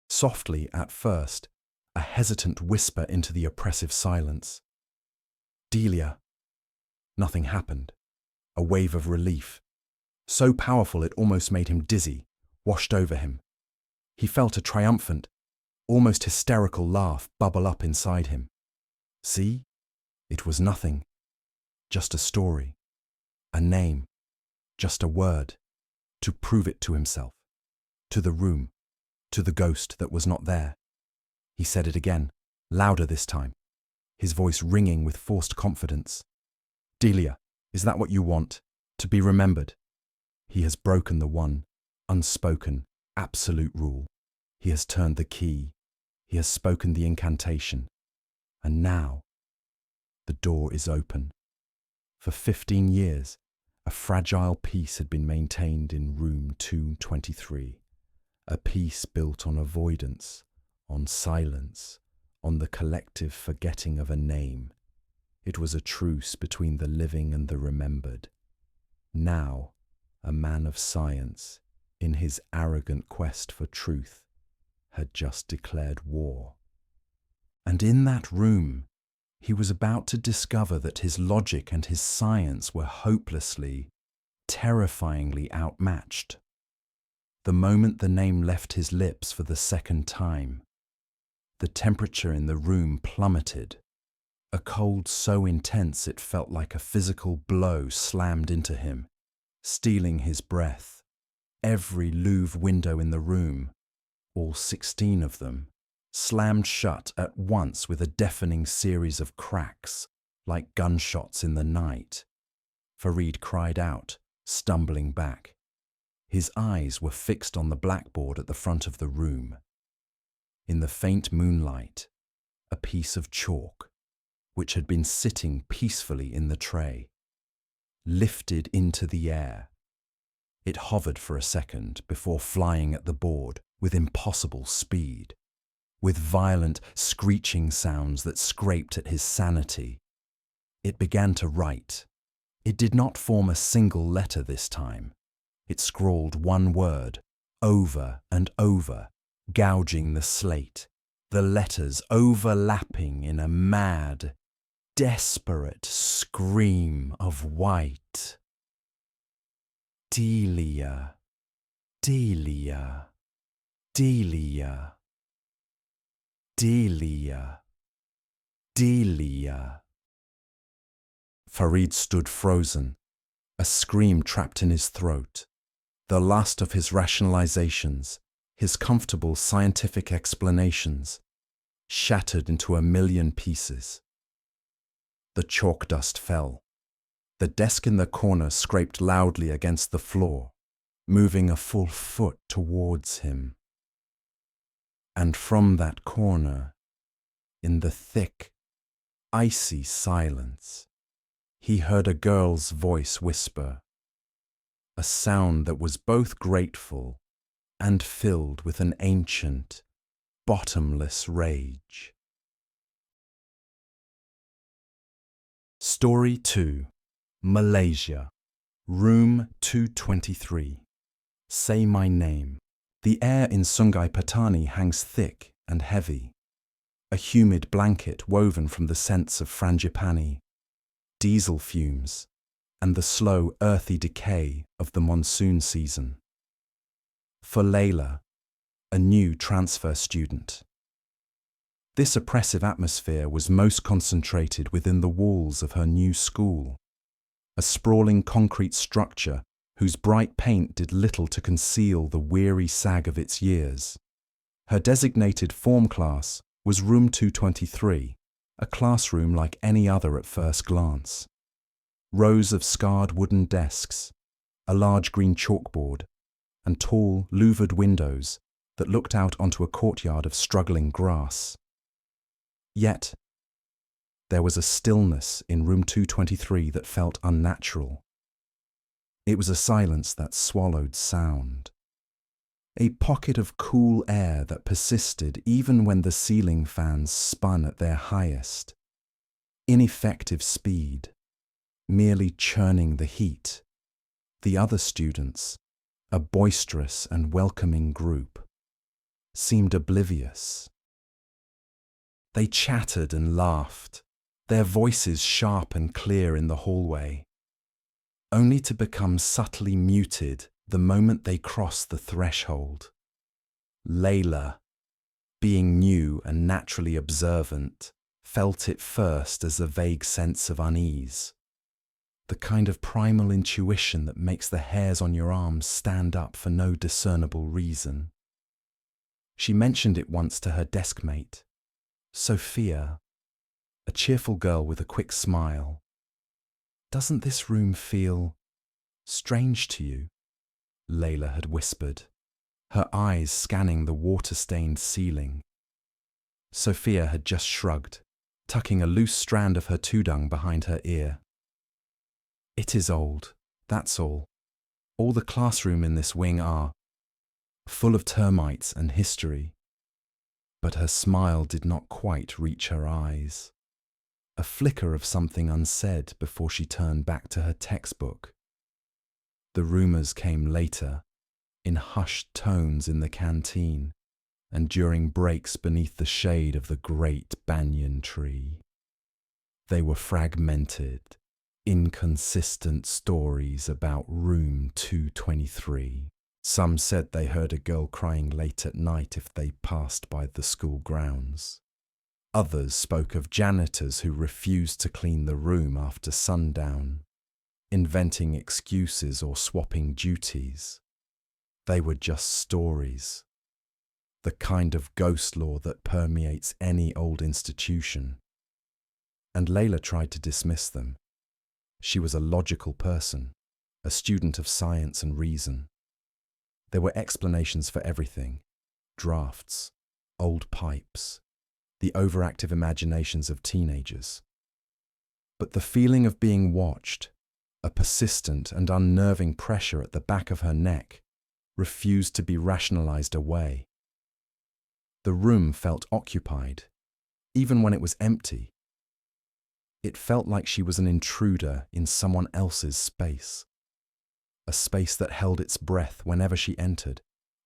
Softly at first, a hesitant whisper into the oppressive silence. "Delia." Nothing happened. A wave of relief, so powerful it almost made him dizzy, washed over him. He felt a triumphant, almost hysterical laugh bubble up inside him. See? It was nothing. Just a story. A name. Just a word. To prove it to himself. To the room. To the ghost that was not there. He said it again, louder this time, his voice ringing with forced confidence. "Delia, is that what you want? To be remembered?" He has broken the one, unspoken, absolute rule. He has turned the key. He has spoken the incantation. And now, the door is open. For 15 years, a fragile peace had been maintained in room 223. A peace built on avoidance, on silence, on the collective forgetting of a name. It was a truce between the living and the remembered. Now, a man of science, in his arrogant quest for truth, had just declared war. And in that room, he was about to discover that his logic and his science were hopelessly, terrifyingly outmatched. The moment the name left his lips for the second time, the temperature in the room plummeted, a cold so intense it felt like a physical blow slammed into him, stealing his breath. Every louvre window in the room, all 16 of them, slammed shut at once with a deafening series of cracks, like gunshots in the night. Farid cried out, stumbling back. His eyes were fixed on the blackboard at the front of the room. In the faint moonlight, a piece of chalk, which had been sitting peacefully in the tray, lifted into the air. It hovered for a second before flying at the board with impossible speed. with violent, screeching sounds that scraped at his sanity. It began to write. It did not form a single letter this time. It scrawled one word, over and over, gouging the slate, the letters overlapping in a mad, desperate scream of white. Delia, Delia, Delia, Delia, Delia. Farid stood frozen, a scream trapped in his throat, the last of his rationalizations, his comfortable scientific explanations, shattered into a million pieces. The chalk dust fell. The desk in the corner scraped loudly against the floor, moving a full foot towards him. And from that corner, in the thick, icy silence, he heard a girl's voice whisper, a sound that was both grateful and filled with an ancient, bottomless rage. Story 2. Malaysia. Room 223. Say my name. The air in Sungai Petani hangs thick and heavy, a humid blanket woven from the scents of frangipani, diesel fumes, and the slow, earthy decay of the monsoon season. For Layla, a new transfer student, this oppressive atmosphere was most concentrated within the walls of her new school, a sprawling concrete structure whose bright paint did little to conceal the weary sag of its years. Her designated form class was Room 223, a classroom like any other at first glance. Rows of scarred wooden desks, a large green chalkboard, and tall, louvered windows that looked out onto a courtyard of struggling grass. Yet, there was a stillness in Room 223 that felt unnatural. It was a silence that swallowed sound. A pocket of cool air that persisted even when the ceiling fans spun at their highest. Ineffective speed, merely churning the heat. The other students, a boisterous and welcoming group, seemed oblivious. They chattered and laughed, their voices sharp and clear in the hallway, only to become subtly muted the moment they crossed the threshold. Layla, being new and naturally observant, felt it first as a vague sense of unease, the kind of primal intuition that makes the hairs on your arms stand up for no discernible reason. She mentioned it once to her desk mate, Sophia, a cheerful girl with a quick smile. "Doesn't this room feel strange to you?" Layla had whispered, her eyes scanning the water-stained ceiling. Sophia had just shrugged, tucking a loose strand of her tudung behind her ear. "It is old, that's all. All the classroom in this wing are full of termites and history." But her smile did not quite reach her eyes. A flicker of something unsaid before she turned back to her textbook. The rumors came later, in hushed tones in the canteen, and during breaks beneath the shade of the great banyan tree. They were fragmented, inconsistent stories about Room 223. Some said they heard a girl crying late at night if they passed by the school grounds. Others spoke of janitors who refused to clean the room after sundown, inventing excuses or swapping duties. They were just stories, the kind of ghost lore that permeates any old institution. And Layla tried to dismiss them. She was a logical person, a student of science and reason. There were explanations for everything: drafts, old pipes, the overactive imaginations of teenagers. But the feeling of being watched, a persistent and unnerving pressure at the back of her neck, refused to be rationalized away. The room felt occupied, even when it was empty. It felt like she was an intruder in someone else's space, a space that held its breath whenever she entered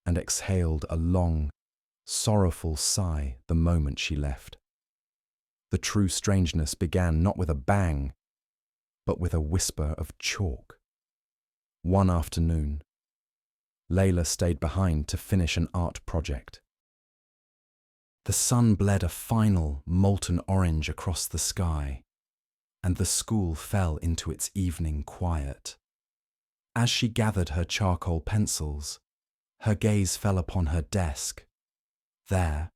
and exhaled a long, sorrowful sigh the moment she left. The true strangeness began not with a bang, but with a whisper of chalk. One afternoon, Layla stayed behind to finish an art project. The sun bled a final molten orange across the sky, and the school fell into its evening quiet. As she gathered her charcoal pencils, her gaze fell upon her desk. There,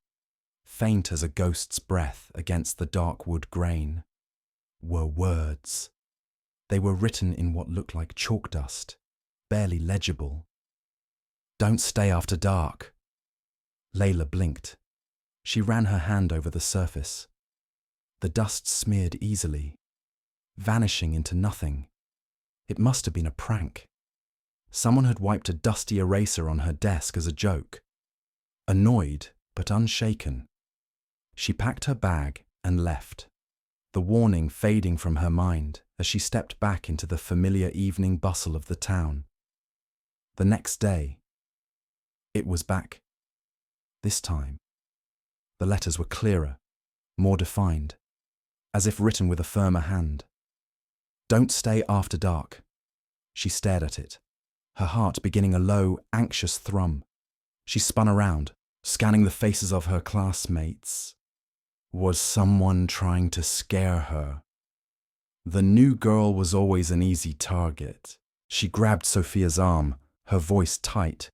faint as a ghost's breath against the dark wood grain, were words. They were written in what looked like chalk dust, barely legible. "Don't stay after dark." Layla blinked. She ran her hand over the surface. The dust smeared easily, vanishing into nothing. It must have been a prank. Someone had wiped a dusty eraser on her desk as a joke. Annoyed, but unshaken, she packed her bag and left, the warning fading from her mind as she stepped back into the familiar evening bustle of the town. The next day, it was back. This time, the letters were clearer, more defined, as if written with a firmer hand. "Don't stay after dark." She stared at it, her heart beginning a low, anxious thrum. She spun around, scanning the faces of her classmates. Was someone trying to scare her? The new girl was always an easy target. She grabbed Sophia's arm, her voice tight.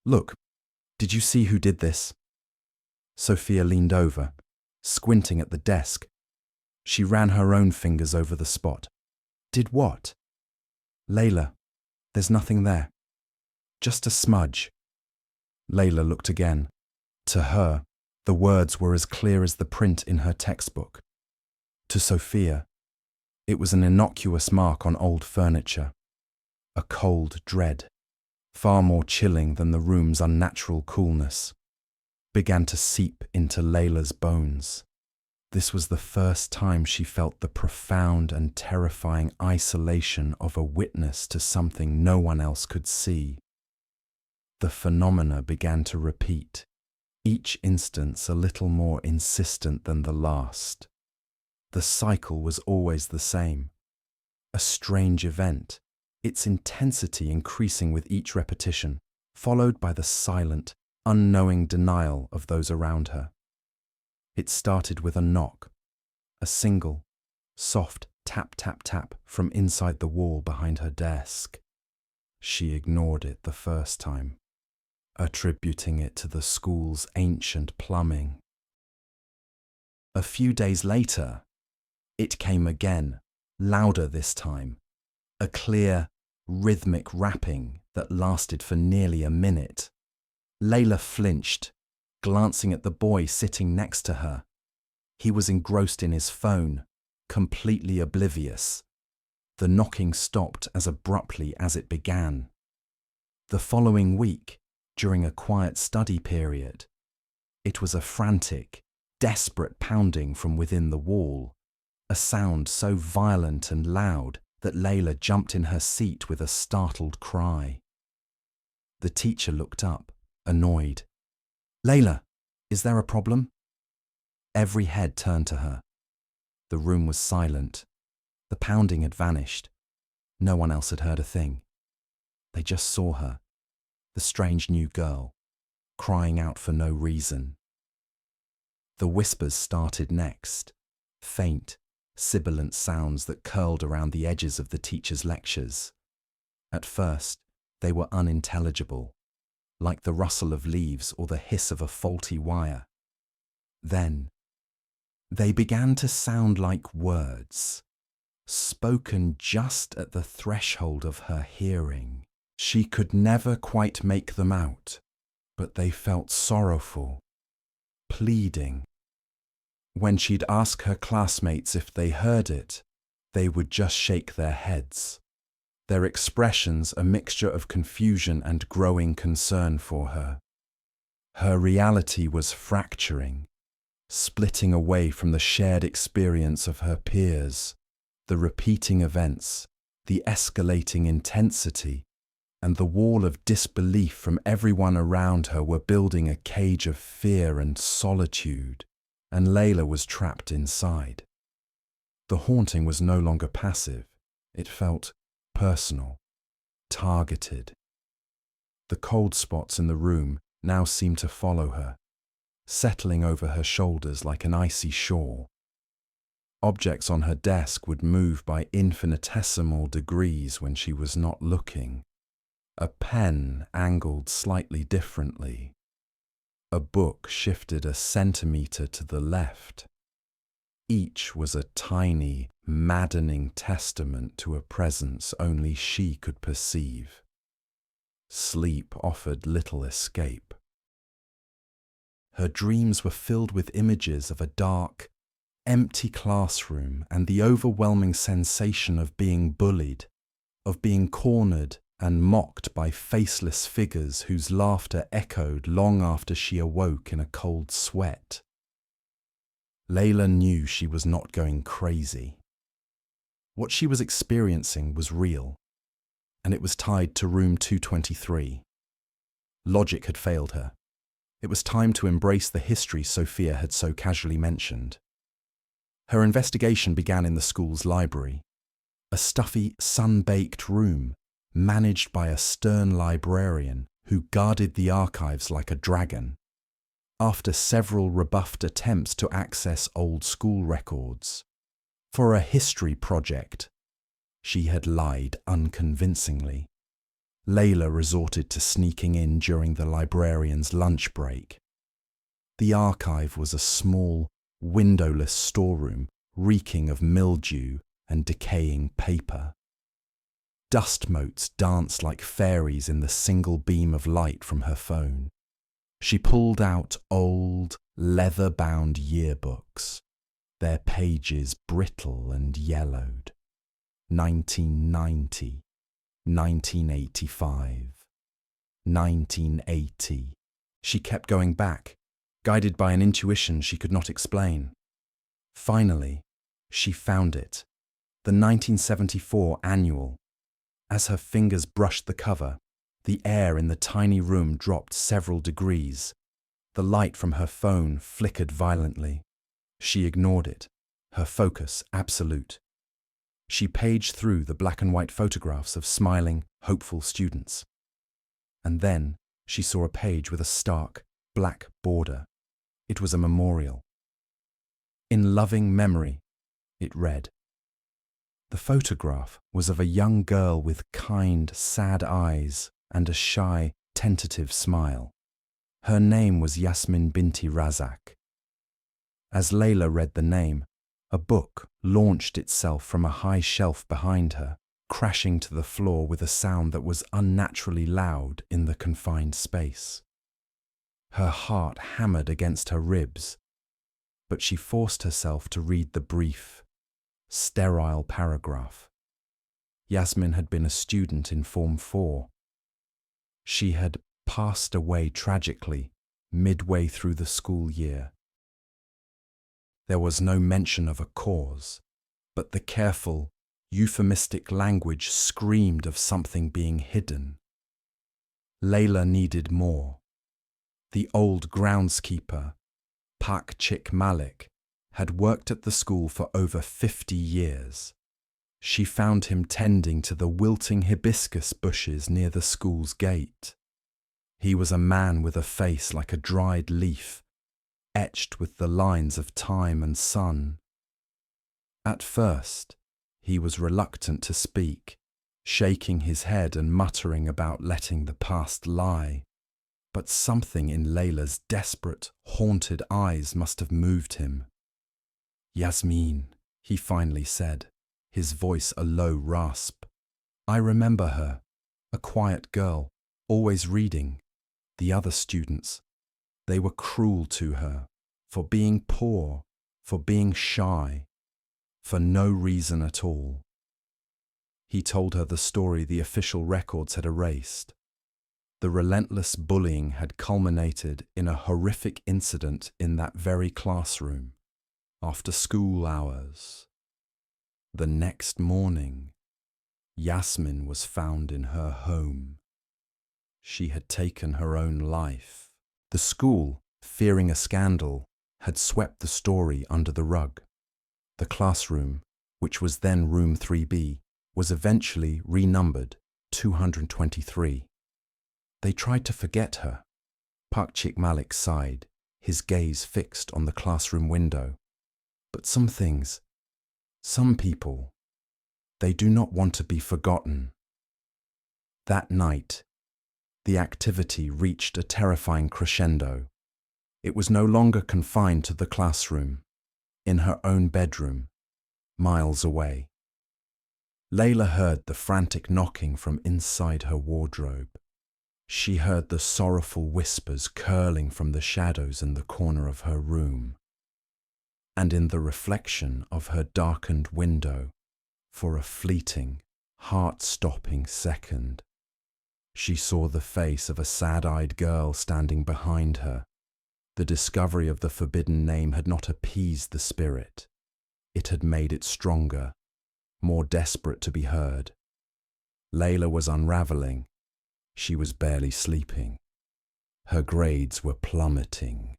"Look, did you see who did this?" Sophia leaned over, squinting at the desk. She ran her own fingers over the spot. "Did what?" "Layla, there's nothing there. Just a smudge." Layla looked again. To her, the words were as clear as the print in her textbook. To Sophia, it was an innocuous mark on old furniture, a cold dread, far more chilling than the room's unnatural coolness, began to seep into Layla's bones. This was the first time she felt the profound and terrifying isolation of a witness to something no one else could see. The phenomena began to repeat, each instance a little more insistent than the last. The cycle was always the same. A strange event, its intensity increasing with each repetition, followed by the silent, unknowing denial of those around her. It started with a knock, a single, soft tap, tap, tap from inside the wall behind her desk. She ignored it the first time, attributing it to the school's ancient plumbing. A few days later, it came again, louder this time, a clear, rhythmic rapping that lasted for nearly a minute. Layla flinched, glancing at the boy sitting next to her. He was engrossed in his phone, completely oblivious. The knocking stopped as abruptly as it began. The following week, during a quiet study period, it was a frantic, desperate pounding from within the wall, a sound so violent and loud that Layla jumped in her seat with a startled cry. The teacher looked up, annoyed. "Layla, is there a problem?" Every head turned to her. The room was silent. The pounding had vanished. No one else had heard a thing. They just saw her, the strange new girl, crying out for no reason. The whispers started next, faint, sibilant sounds that curled around the edges of the teacher's lectures. At first, they were unintelligible, like the rustle of leaves or the hiss of a faulty wire. Then, they began to sound like words, spoken just at the threshold of her hearing. She could never quite make them out, but they felt sorrowful, pleading. When she'd ask her classmates if they heard it, they would just shake their heads, their expressions a mixture of confusion and growing concern for her. Her reality was fracturing, splitting away from the shared experience of her peers, the repeating events, the escalating intensity, and the wall of disbelief from everyone around her were building a cage of fear and solitude, and Layla was trapped inside. The haunting was no longer passive. It felt personal, targeted. The cold spots in the room now seemed to follow her, settling over her shoulders like an icy shore. Objects on her desk would move by infinitesimal degrees when she was not looking. A pen angled slightly differently. A book shifted a centimeter to the left. Each was a tiny, maddening testament to a presence only she could perceive. Sleep offered little escape. Her dreams were filled with images of a dark, empty classroom and the overwhelming sensation of being bullied, of being cornered and mocked by faceless figures whose laughter echoed long after she awoke in a cold sweat. Layla knew she was not going crazy. What she was experiencing was real, and it was tied to room 223. Logic had failed her. It was time to embrace the history Sophia had so casually mentioned. Her investigation began in the school's library, a stuffy, sun-baked room managed by a stern librarian who guarded the archives like a dragon. After several rebuffed attempts to access old school records, for a history project, she had lied unconvincingly. Layla resorted to sneaking in during the librarian's lunch break. The archive was a small, windowless storeroom reeking of mildew and decaying paper. Dust motes danced like fairies in the single beam of light from her phone. She pulled out old, leather-bound yearbooks, their pages brittle and yellowed. 1990, 1985, 1980. She kept going back, guided by an intuition she could not explain. Finally, she found it, the 1974 annual. As her fingers brushed the cover, the air in the tiny room dropped several degrees. The light from her phone flickered violently. She ignored it, her focus absolute. She paged through the black and white photographs of smiling, hopeful students. And then she saw a page with a stark, black border. It was a memorial. In loving memory, it read. The photograph was of a young girl with kind, sad eyes and a shy, tentative smile. Her name was Yasmin Binti Razak. As Layla read the name, a book launched itself from a high shelf behind her, crashing to the floor with a sound that was unnaturally loud in the confined space. Her heart hammered against her ribs, but she forced herself to read the brief, sterile paragraph. Yasmin had been a student in Form 4. She had passed away tragically midway through the school year. There was no mention of a cause, but the careful, euphemistic language screamed of something being hidden. Layla needed more. The old groundskeeper, Pak Chik Malik, had worked at the school for over 50 years. She found him tending to the wilting hibiscus bushes near the school's gate. He was a man with a face like a dried leaf, etched with the lines of time and sun. At first, he was reluctant to speak, shaking his head and muttering about letting the past lie. But something in Layla's desperate, haunted eyes must have moved him. Yasmin, he finally said, his voice a low rasp. I remember her, a quiet girl, always reading. The other students, they were cruel to her, for being poor, for being shy, for no reason at all. He told her the story the official records had erased. The relentless bullying had culminated in a horrific incident in that very classroom, after school hours. The next morning, Yasmin was found in her home. She had taken her own life. The school, fearing a scandal, had swept the story under the rug. The classroom, which was then room 3B, was eventually renumbered 223. They tried to forget her. Pakchik Malik sighed, his gaze fixed on the classroom window. But some things, some people, they do not want to be forgotten. That night, the activity reached a terrifying crescendo. It was no longer confined to the classroom, in her own bedroom, miles away. Layla heard the frantic knocking from inside her wardrobe. She heard the sorrowful whispers curling from the shadows in the corner of her room. And in the reflection of her darkened window, for a fleeting, heart-stopping second, she saw the face of a sad-eyed girl standing behind her. The discovery of the forbidden name had not appeased the spirit. It had made it stronger, more desperate to be heard. Layla was unraveling. She was barely sleeping. Her grades were plummeting.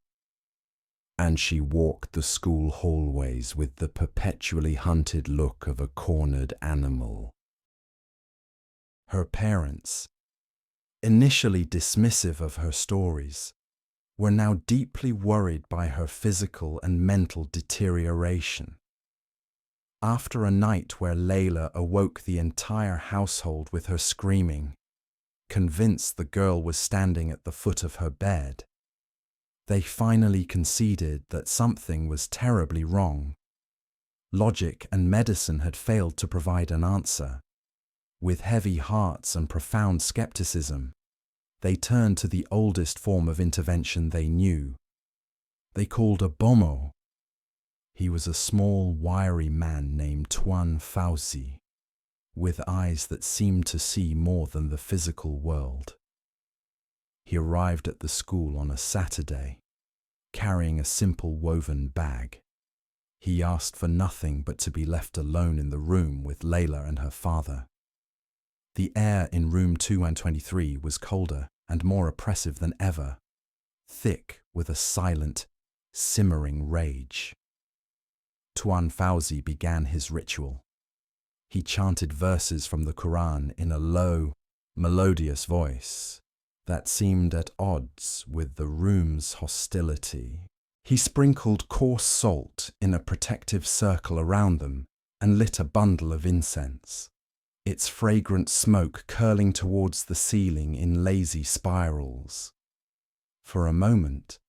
And she walked the school hallways with the perpetually hunted look of a cornered animal. Her parents, initially dismissive of her stories, were now deeply worried by her physical and mental deterioration. After a night where Layla awoke the entire household with her screaming, convinced the girl was standing at the foot of her bed, they finally conceded that something was terribly wrong. Logic and medicine had failed to provide an answer. With heavy hearts and profound skepticism, they turned to the oldest form of intervention they knew. They called a bomo. He was a small, wiry man named Tuan Fauzi, with eyes that seemed to see more than the physical world. He arrived at the school on a Saturday, carrying a simple woven bag. He asked for nothing but to be left alone in the room with Layla and her father. The air in room 223 was colder and more oppressive than ever, thick with a silent, simmering rage. Tuan Fauzi began his ritual. He chanted verses from the Quran in a low, melodious voice that seemed at odds with the room's hostility. He sprinkled coarse salt in a protective circle around them and lit a bundle of incense, its fragrant smoke curling towards the ceiling in lazy spirals. For a moment,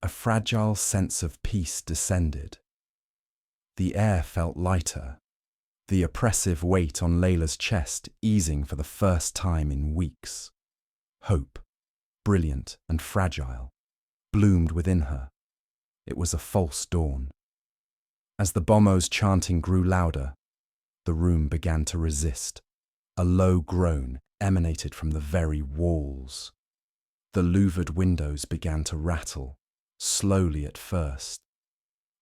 a fragile sense of peace descended. The air felt lighter, the oppressive weight on Layla's chest easing for the first time in weeks. Hope, brilliant and fragile, bloomed within her. It was a false dawn. As the bomo's chanting grew louder, the room began to resist. A low groan emanated from the very walls. The louvered windows began to rattle, slowly at first,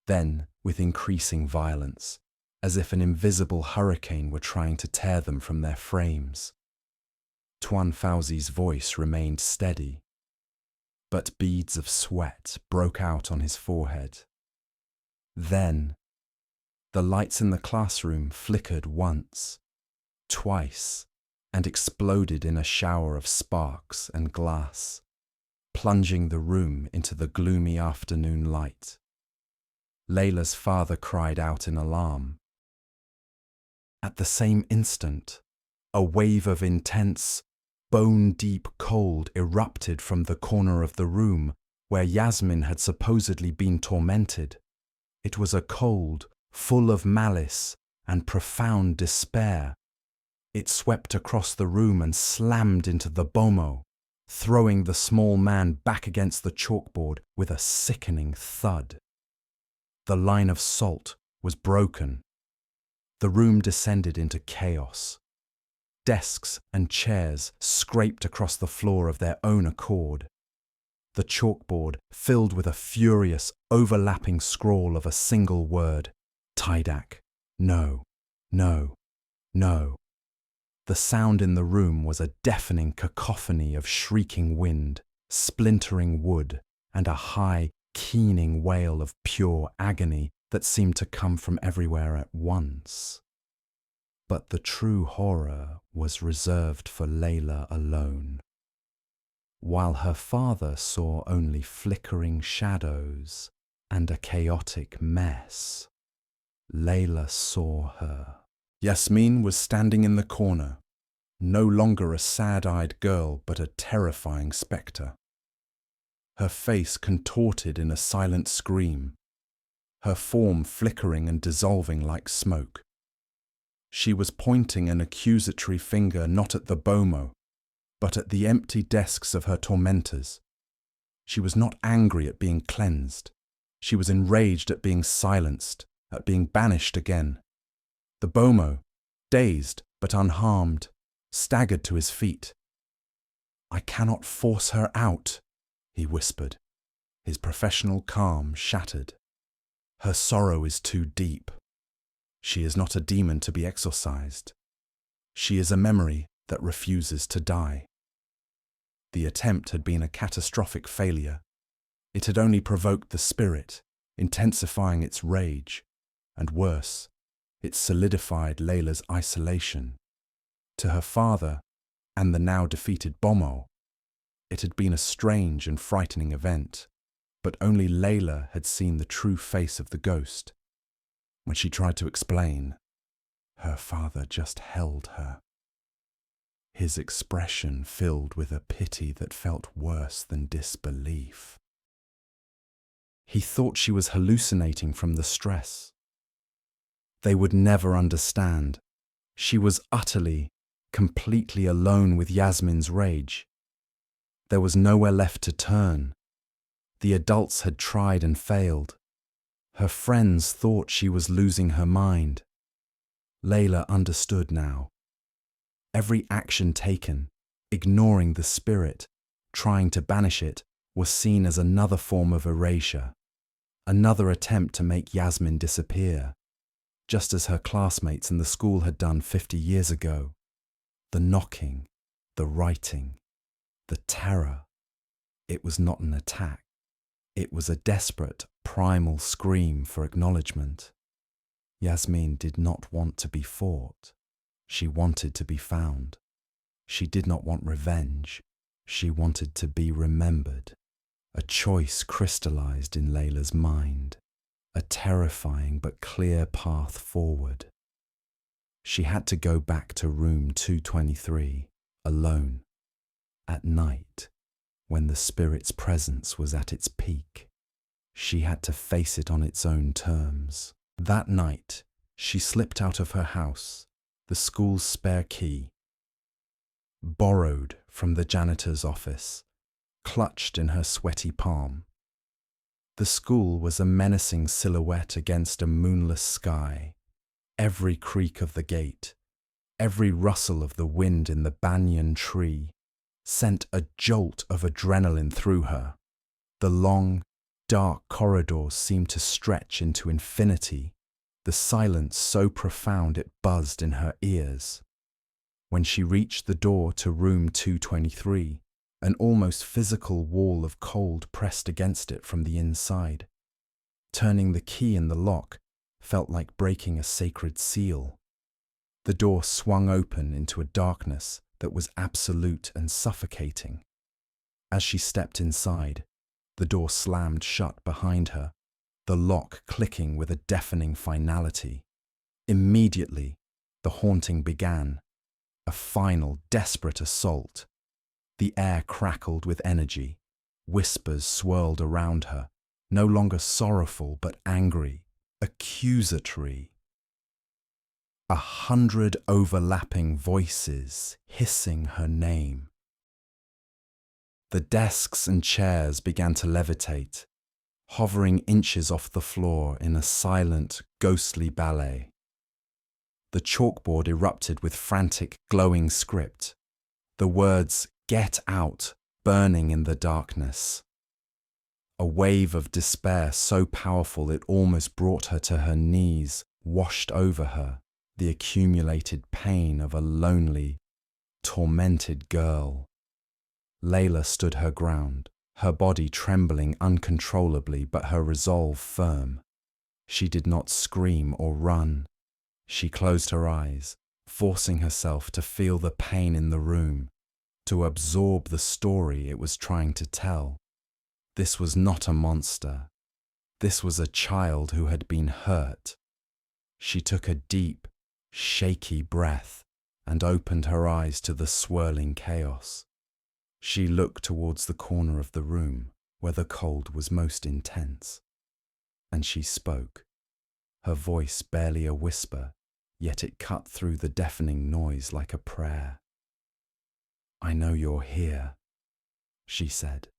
then with increasing violence, as if an invisible hurricane were trying to tear them from their frames. Tuan Fauzi's voice remained steady, but beads of sweat broke out on his forehead. Then, the lights in the classroom flickered once, twice, and exploded in a shower of sparks and glass, plunging the room into the gloomy afternoon light. Layla's father cried out in alarm. At the same instant, a wave of intense, bone-deep cold erupted from the corner of the room where Yasmin had supposedly been tormented. It was a cold, full of malice and profound despair. It swept across the room and slammed into the bomo, throwing the small man back against the chalkboard with a sickening thud. The line of salt was broken. The room descended into chaos. desks and chairs scraped across the floor of their own accord. The chalkboard filled with a furious, overlapping scrawl of a single word: Tydak. No, no, no. The sound in the room was a deafening cacophony of shrieking wind, splintering wood, and a high, keening wail of pure agony that seemed to come from everywhere at once. But the true horror was reserved for Layla alone. While her father saw only flickering shadows and a chaotic mess, Layla saw her. Yasmin was standing in the corner, no longer a sad-eyed girl but a terrifying spectre. Her face contorted in a silent scream, her form flickering and dissolving like smoke. She was pointing an accusatory finger not at the Bomo, but at the empty desks of her tormentors. She was not angry at being cleansed. She was enraged at being silenced, at being banished again. The Bomo, dazed but unharmed, staggered to his feet. "I cannot force her out," he whispered, his professional calm shattered. "Her sorrow is too deep. She is not a demon to be exorcised. She is a memory that refuses to die." The attempt had been a catastrophic failure. It had only provoked the spirit, intensifying its rage, and worse, it solidified Layla's isolation. To her father, and the now defeated Bomo, it had been a strange and frightening event, but only Layla had seen the true face of the ghost. When she tried to explain, her father just held her. His expression filled with a pity that felt worse than disbelief. He thought she was hallucinating from the stress. They would never understand. She was utterly, completely alone with Yasmin's rage. There was nowhere left to turn. The adults had tried and failed. Her friends thought she was losing her mind. Layla understood now. Every action taken, ignoring the spirit, trying to banish it, was seen as another form of erasure, another attempt to make Yasmin disappear, just as her classmates in the school had done 50 years ago. The knocking, the writing, the terror. It was not an attack. It was a desperate, primal scream for acknowledgement. Yasmin did not want to be fought. She wanted to be found. She did not want revenge. She wanted to be remembered. A choice crystallized in Layla's mind, a terrifying but clear path forward. She had to go back to room 223, alone, at night, when the spirit's presence was at its peak. She had to face it on its own terms. That night, she slipped out of her house, the school's spare key, borrowed from the janitor's office, clutched in her sweaty palm. The school was a menacing silhouette against a moonless sky. Every creak of the gate, every rustle of the wind in the banyan tree sent a jolt of adrenaline through her. The long, dark corridors seemed to stretch into infinity, the silence so profound it buzzed in her ears. When she reached the door to room 223, an almost physical wall of cold pressed against it from the inside. Turning the key in the lock felt like breaking a sacred seal. The door swung open into a darkness that was absolute and suffocating. As she stepped inside, the door slammed shut behind her, the lock clicking with a deafening finality. Immediately, the haunting began, a final, desperate assault. The air crackled with energy. Whispers swirled around her, no longer sorrowful but angry, accusatory. 100 overlapping voices hissing her name. The desks and chairs began to levitate, hovering inches off the floor in a silent, ghostly ballet. The chalkboard erupted with frantic, glowing script. The words, "Get out," burning in the darkness. A wave of despair so powerful it almost brought her to her knees, washed over her, the accumulated pain of a lonely, tormented girl. Layla stood her ground, her body trembling uncontrollably but her resolve firm. She did not scream or run. She closed her eyes, forcing herself to feel the pain in the room, to absorb the story it was trying to tell. This was not a monster. This was a child who had been hurt. She took a deep, shaky breath and opened her eyes to the swirling chaos. She looked towards the corner of the room where the cold was most intense. And she spoke, her voice barely a whisper, yet it cut through the deafening noise like a prayer. "I know you're here," she said,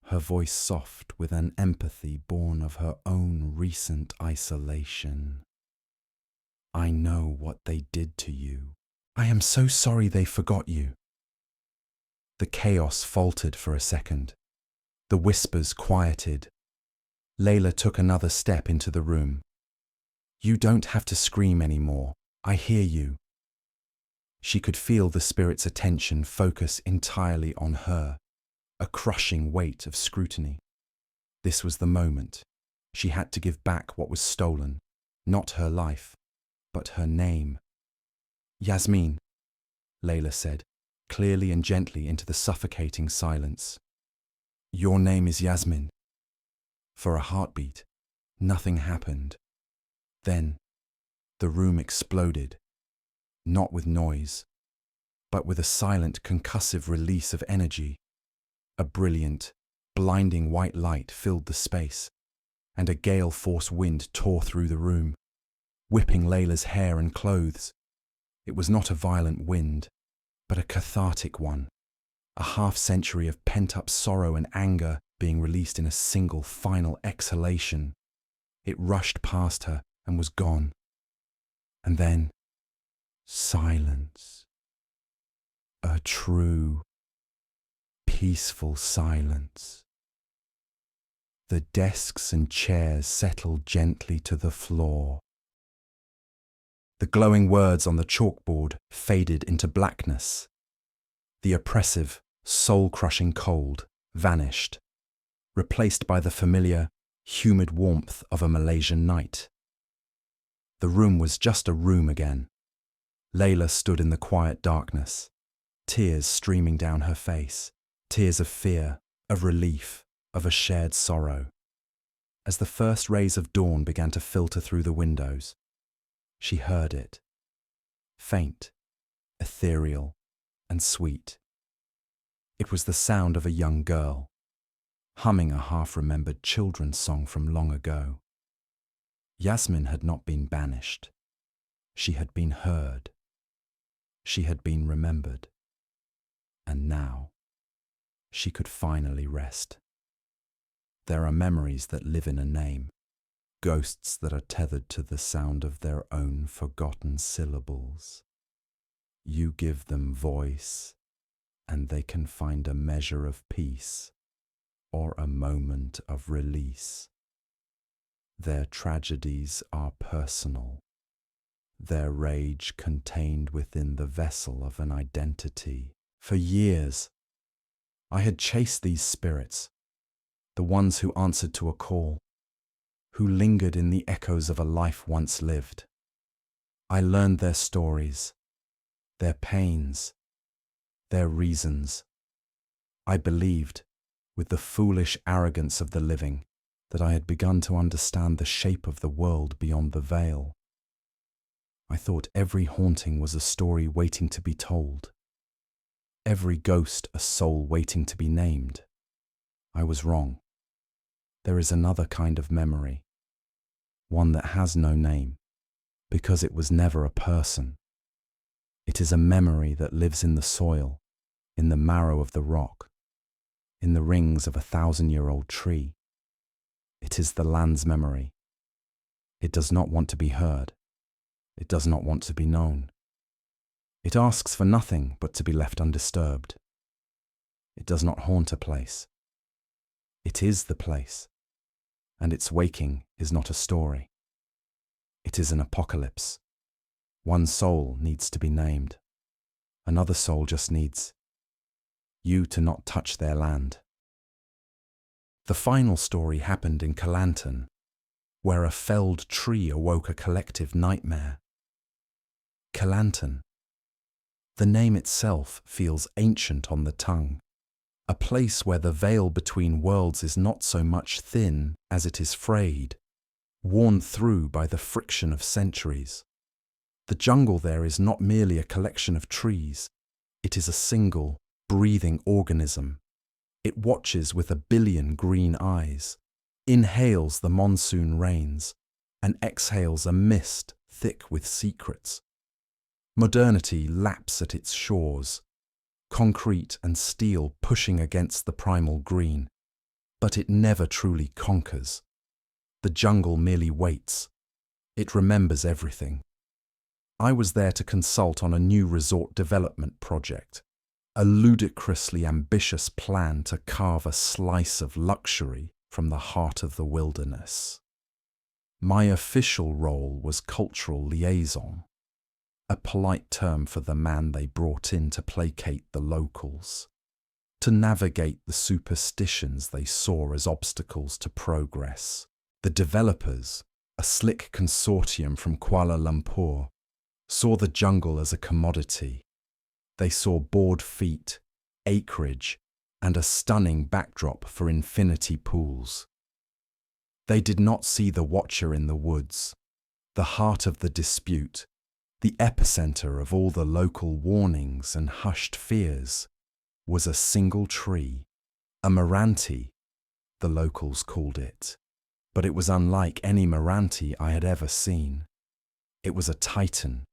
her voice soft with an empathy born of her own recent isolation. "I know what they did to you. I am so sorry they forgot you." The chaos faltered for a second. The whispers quieted. Layla took another step into the room. "You don't have to scream anymore. I hear you." She could feel the spirit's attention focus entirely on her, a crushing weight of scrutiny. This was the moment. She had to give back what was stolen, not her life, but her name. "Yasmin," Layla said, clearly and gently into the suffocating silence. "Your name is Yasmin." For a heartbeat, nothing happened. Then, the room exploded, not with noise, but with a silent concussive release of energy. A brilliant, blinding white light filled the space, and a gale-force wind tore through the room, whipping Layla's hair and clothes. It was not a violent wind, but a cathartic one, a half-century of pent-up sorrow and anger being released in a single final exhalation. It rushed past her and was gone. And then, silence. A true, peaceful silence. The desks and chairs settled gently to the floor. The glowing words on the chalkboard faded into blackness. The oppressive, soul-crushing cold vanished, replaced by the familiar, humid warmth of a Malaysian night. The room was just a room again. Layla stood in the quiet darkness, tears streaming down her face, tears of fear, of relief, of a shared sorrow. As the first rays of dawn began to filter through the windows, she heard it, faint, ethereal, and sweet. It was the sound of a young girl, humming a half-remembered children's song from long ago. Yasmin had not been banished. She had been heard. She had been remembered. And now, she could finally rest. There are memories that live in a name, ghosts that are tethered to the sound of their own forgotten syllables. You give them voice, and they can find a measure of peace or a moment of release. Their tragedies are personal, their rage contained within the vessel of an identity. For years, I had chased these spirits, the ones who answered to a call, who lingered in the echoes of a life once lived. I learned their stories, their pains, their reasons. I believed, with the foolish arrogance of the living, that I had begun to understand the shape of the world beyond the veil. I thought every haunting was a story waiting to be told, every ghost a soul waiting to be named. I was wrong. There is another kind of memory, one that has no name, because it was never a person. It is a memory that lives in the soil, in the marrow of the rock, in the rings of a 1,000-year-old tree. It is the land's memory. It does not want to be heard. It does not want to be known. It asks for nothing but to be left undisturbed. It does not haunt a place. It is the place, and its waking is not a story. It is an apocalypse. One soul needs to be named. Another soul just needs you to not touch their land. The final story happened in Kelantan, where a felled tree awoke a collective nightmare. Kelantan. The name itself feels ancient on the tongue, a place where the veil between worlds is not so much thin as it is frayed, worn through by the friction of centuries. The jungle there is not merely a collection of trees, it is a single, breathing organism. It watches with 1 billion green eyes, inhales the monsoon rains, and exhales a mist thick with secrets. Modernity laps at its shores, concrete and steel pushing against the primal green, but it never truly conquers. The jungle merely waits. It remembers everything. I was there to consult on a new resort development project, a ludicrously ambitious plan to carve a slice of luxury from the heart of the wilderness. My official role was cultural liaison, a polite term for the man they brought in to placate the locals, to navigate the superstitions they saw as obstacles to progress. The developers, a slick consortium from Kuala Lumpur, saw the jungle as a commodity. They saw board feet, acreage, and a stunning backdrop for infinity pools. They did not see the watcher in the woods, the heart of the dispute, the epicenter of all the local warnings and hushed fears, was a single tree, a Meranti, the locals called it. But it was unlike any Meranti I had ever seen. It was a titan,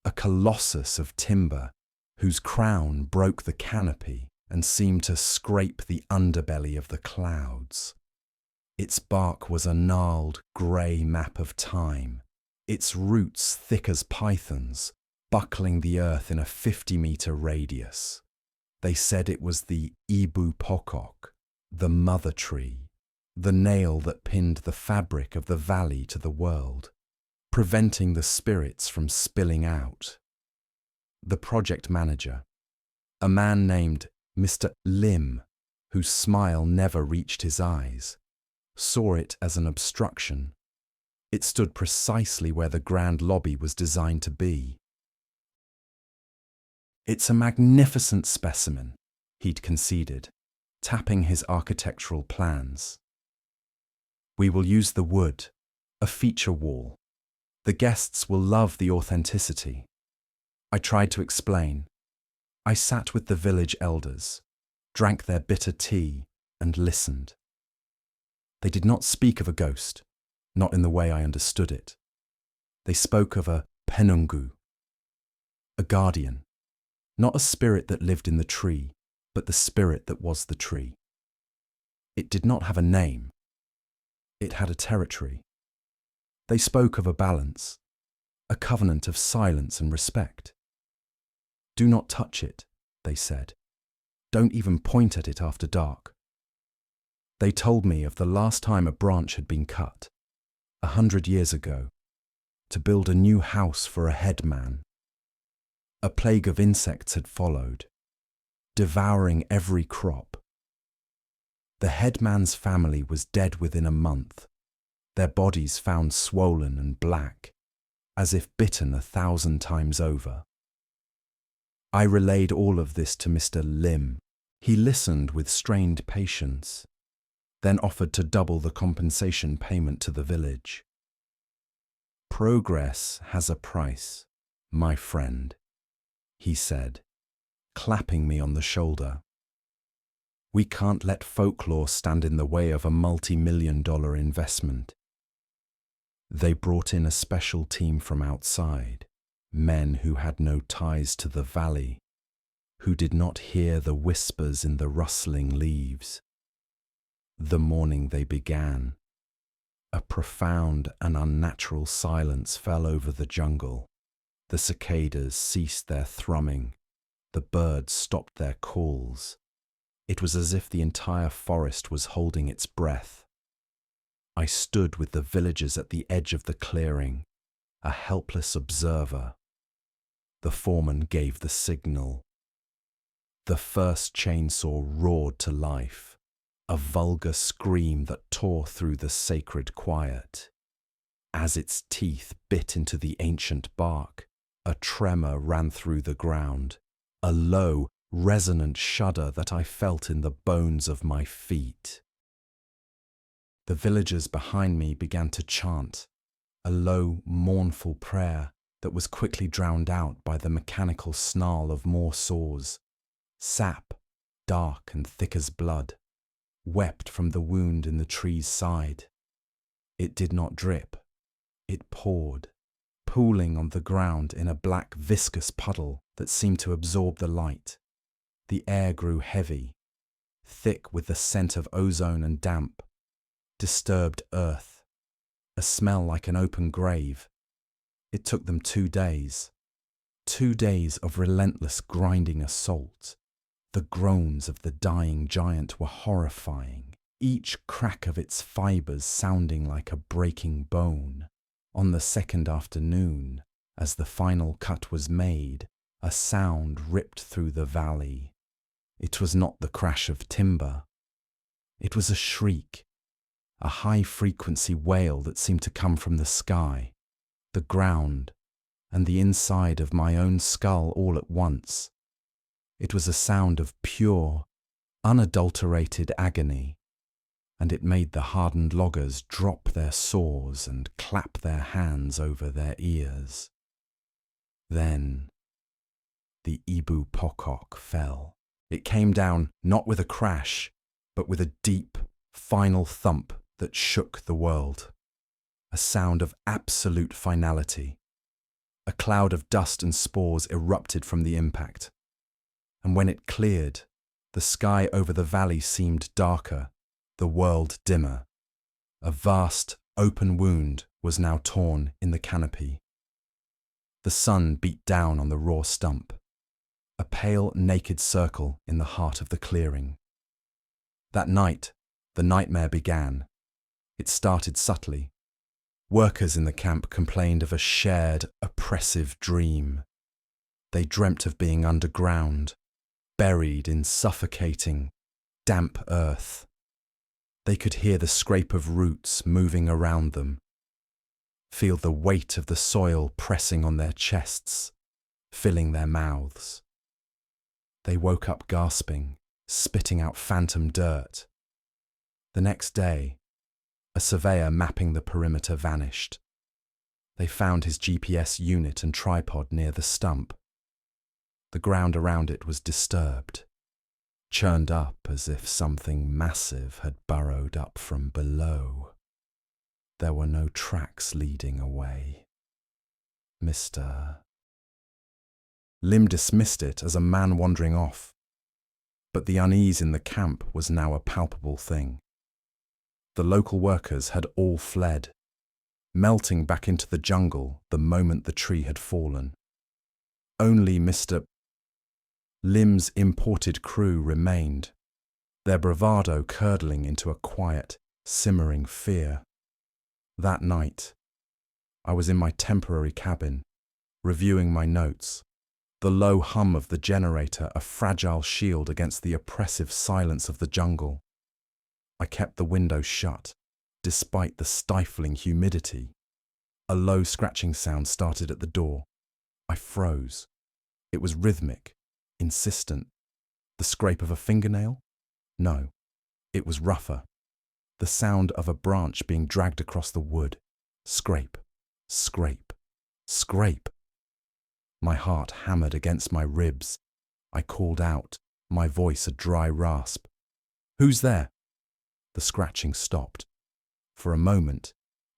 a colossus of timber, whose crown broke the canopy and seemed to scrape the underbelly of the clouds. Its bark was a gnarled, grey map of time, its roots thick as pythons, buckling the earth in a 50-metre radius. They said it was the Ibu Pokok, the mother tree, the nail that pinned the fabric of the valley to the world, preventing the spirits from spilling out. The project manager, a man named Mr. Lim, whose smile never reached his eyes, saw it as an obstruction. It stood precisely where the grand lobby was designed to be. "It's a magnificent specimen," he'd conceded, tapping his architectural plans. "We will use the wood, a feature wall. The guests will love the authenticity." I tried to explain. I sat with the village elders, drank their bitter tea, and listened. They did not speak of a ghost, not in the way I understood it. They spoke of a penungu, a guardian, not a spirit that lived in the tree, but the spirit that was the tree. It did not have a name. It had a territory. They spoke of a balance, a covenant of silence and respect. "Do not touch it," they said. "Don't even point at it after dark." They told me of the last time a branch had been cut, 100 years ago, to build a new house for a headman. A plague of insects had followed, devouring every crop. The headman's family was dead within a month, their bodies found swollen and black, as if bitten 1,000 times over. I relayed all of this to Mr. Lim. He listened with strained patience, then offered to double the compensation payment to the village. "Progress has a price, my friend," he said, clapping me on the shoulder. "We can't let folklore stand in the way of a multi-million-dollar investment." They brought in a special team from outside, men who had no ties to the valley, who did not hear the whispers in the rustling leaves. The morning they began, a profound and unnatural silence fell over the jungle. The cicadas ceased their thrumming. The birds stopped their calls. It was as if the entire forest was holding its breath. I stood with the villagers at the edge of the clearing, a helpless observer. The foreman gave the signal. The first chainsaw roared to life, a vulgar scream that tore through the sacred quiet. As its teeth bit into the ancient bark, a tremor ran through the ground, a low, resonant shudder that I felt in the bones of my feet. The villagers behind me began to chant, a low, mournful prayer that was quickly drowned out by the mechanical snarl of more saws. Sap, dark and thick as blood, wept from the wound in the tree's side. It did not drip. It poured, pooling on the ground in a black viscous puddle that seemed to absorb the light. The air grew heavy, thick with the scent of ozone and damp, disturbed earth, a smell like an open grave. It took them 2 days. 2 days of relentless grinding assault. The groans of the dying giant were horrifying, each crack of its fibres sounding like a breaking bone. On the second afternoon, as the final cut was made, a sound ripped through the valley. It was not the crash of timber. It was a shriek, a high-frequency wail that seemed to come from the sky, the ground, and the inside of my own skull all at once. It was a sound of pure, unadulterated agony, and it made the hardened loggers drop their saws and clap their hands over their ears. Then the Ibu Pokok fell. It came down not with a crash, but with a deep, final thump that shook the world. A sound of absolute finality. A cloud of dust and spores erupted from the impact. And when it cleared, the sky over the valley seemed darker, the world dimmer. A vast, open wound was now torn in the canopy. The sun beat down on the raw stump, a pale, naked circle in the heart of the clearing. That night, the nightmare began. It started subtly. Workers in the camp complained of a shared, oppressive dream. They dreamt of being underground, buried in suffocating, damp earth. They could hear the scrape of roots moving around them, feel the weight of the soil pressing on their chests, filling their mouths. They woke up gasping, spitting out phantom dirt. The next day, a surveyor mapping the perimeter vanished. They found his GPS unit and tripod near the stump. The ground around it was disturbed, churned up as if something massive had burrowed up from below. There were no tracks leading away. Mr. Lim dismissed it as a man wandering off, but the unease in the camp was now a palpable thing. The local workers had all fled, melting back into the jungle the moment the tree had fallen. Only Mr. Lim's imported crew remained, their bravado curdling into a quiet, simmering fear. That night, I was in my temporary cabin, reviewing my notes, the low hum of the generator a fragile shield against the oppressive silence of the jungle. I kept the window shut, despite the stifling humidity. A low scratching sound started at the door. I froze. It was rhythmic, insistent. The scrape of a fingernail? No, it was rougher. The sound of a branch being dragged across the wood. Scrape, scrape, scrape. My heart hammered against my ribs. I called out, my voice a dry rasp. "Who's there?" The scratching stopped. For a moment,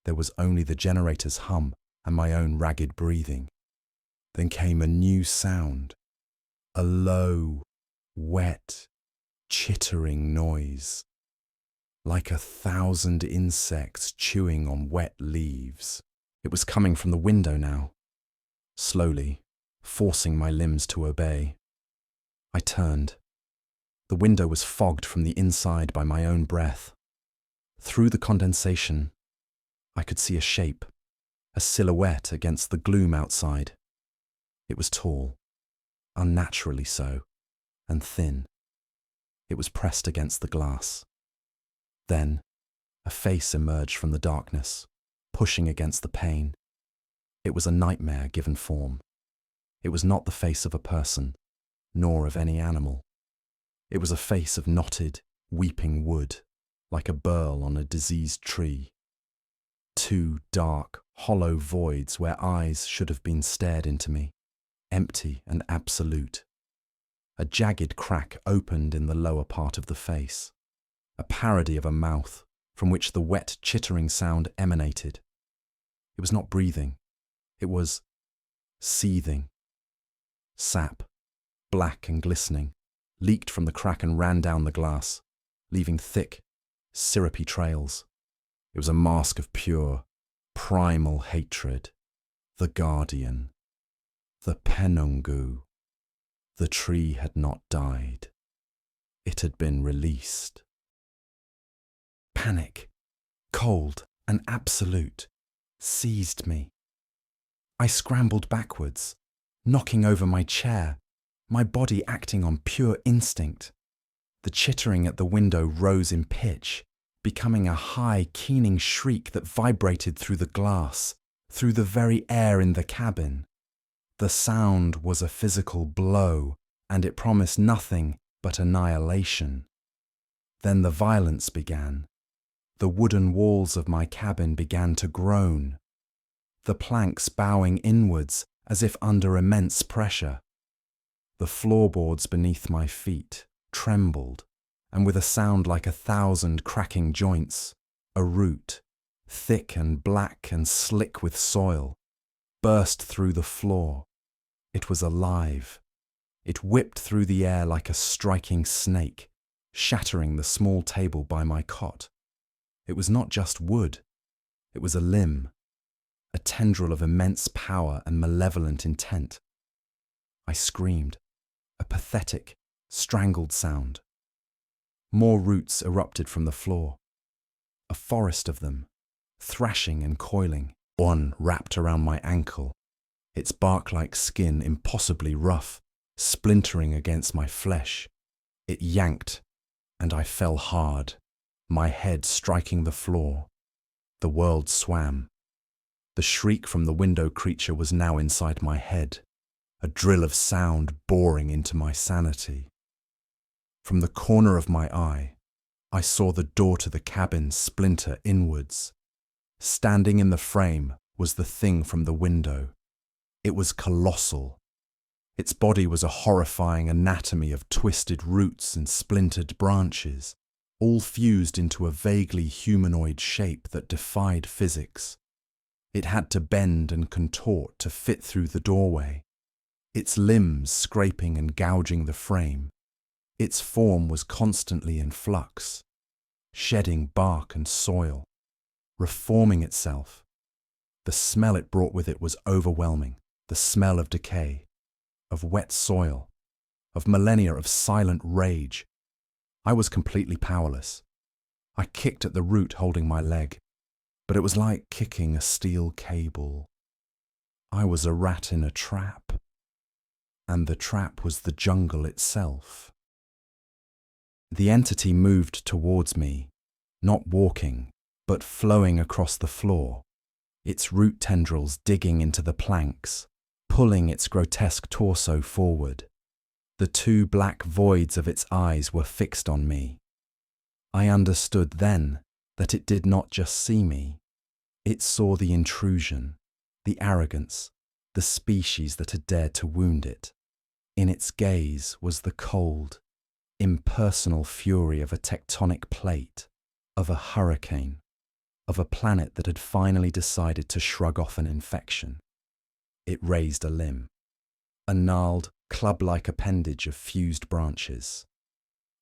there was only the generator's hum and my own ragged breathing. Then came a new sound, a low, wet, chittering noise, like 1,000 insects chewing on wet leaves. It was coming from the window now. slowly, forcing my limbs to obey. I turned. The window was fogged from the inside by my own breath. Through the condensation, I could see a shape, a silhouette against the gloom outside. It was tall, unnaturally so, and thin. It was pressed against the glass. Then, a face emerged from the darkness, pushing against the pane. It was a nightmare given form. It was not the face of a person, nor of any animal. It was a face of knotted, weeping wood, like a burl on a diseased tree. Two dark, hollow voids where eyes should have been stared into me, empty and absolute. A jagged crack opened in the lower part of the face, a parody of a mouth from which the wet, chittering sound emanated. It was not breathing. It was seething. Sap, black and glistening, leaked from the crack and ran down the glass, leaving thick, syrupy trails. It was a mask of pure, primal hatred. The guardian. The penungu. The tree had not died. It had been released. Panic, cold and absolute, seized me. I scrambled backwards, knocking over my chair, my body acting on pure instinct. The chittering at the window rose in pitch, becoming a high, keening shriek that vibrated through the glass, through the very air in the cabin. The sound was a physical blow, and it promised nothing but annihilation. Then the violence began. The wooden walls of my cabin began to groan, the planks bowing inwards as if under immense pressure. The floorboards beneath my feet trembled, and with a sound like 1,000 cracking joints, a root, thick and black and slick with soil, burst through the floor. It was alive. It whipped through the air like a striking snake, shattering the small table by my cot. It was not just wood. It was a limb, a tendril of immense power and malevolent intent. I screamed, a pathetic, strangled sound. More roots erupted from the floor, a forest of them, thrashing and coiling. One wrapped around my ankle, its bark-like skin impossibly rough, splintering against my flesh. It yanked, and I fell hard, my head striking the floor. The world swam. The shriek from the window creature was now inside my head, a drill of sound boring into my sanity. From the corner of my eye, I saw the door to the cabin splinter inwards. Standing in the frame was the thing from the window. It was colossal. Its body was a horrifying anatomy of twisted roots and splintered branches, all fused into a vaguely humanoid shape that defied physics. It had to bend and contort to fit through the doorway, its limbs scraping and gouging the frame. Its form was constantly in flux, shedding bark and soil, reforming itself. The smell it brought with it was overwhelming, the smell of decay, of wet soil, of millennia of silent rage. I was completely powerless. I kicked at the root holding my leg, but it was like kicking a steel cable. I was a rat in a trap, and the trap was the jungle itself. The entity moved towards me, not walking, but flowing across the floor, its root tendrils digging into the planks, pulling its grotesque torso forward. The two black voids of its eyes were fixed on me. I understood then that it did not just see me. It saw the intrusion, the arrogance, the species that had dared to wound it. In its gaze was the cold, impersonal fury of a tectonic plate, of a hurricane, of a planet that had finally decided to shrug off an infection. It raised a limb, a gnarled, club-like appendage of fused branches,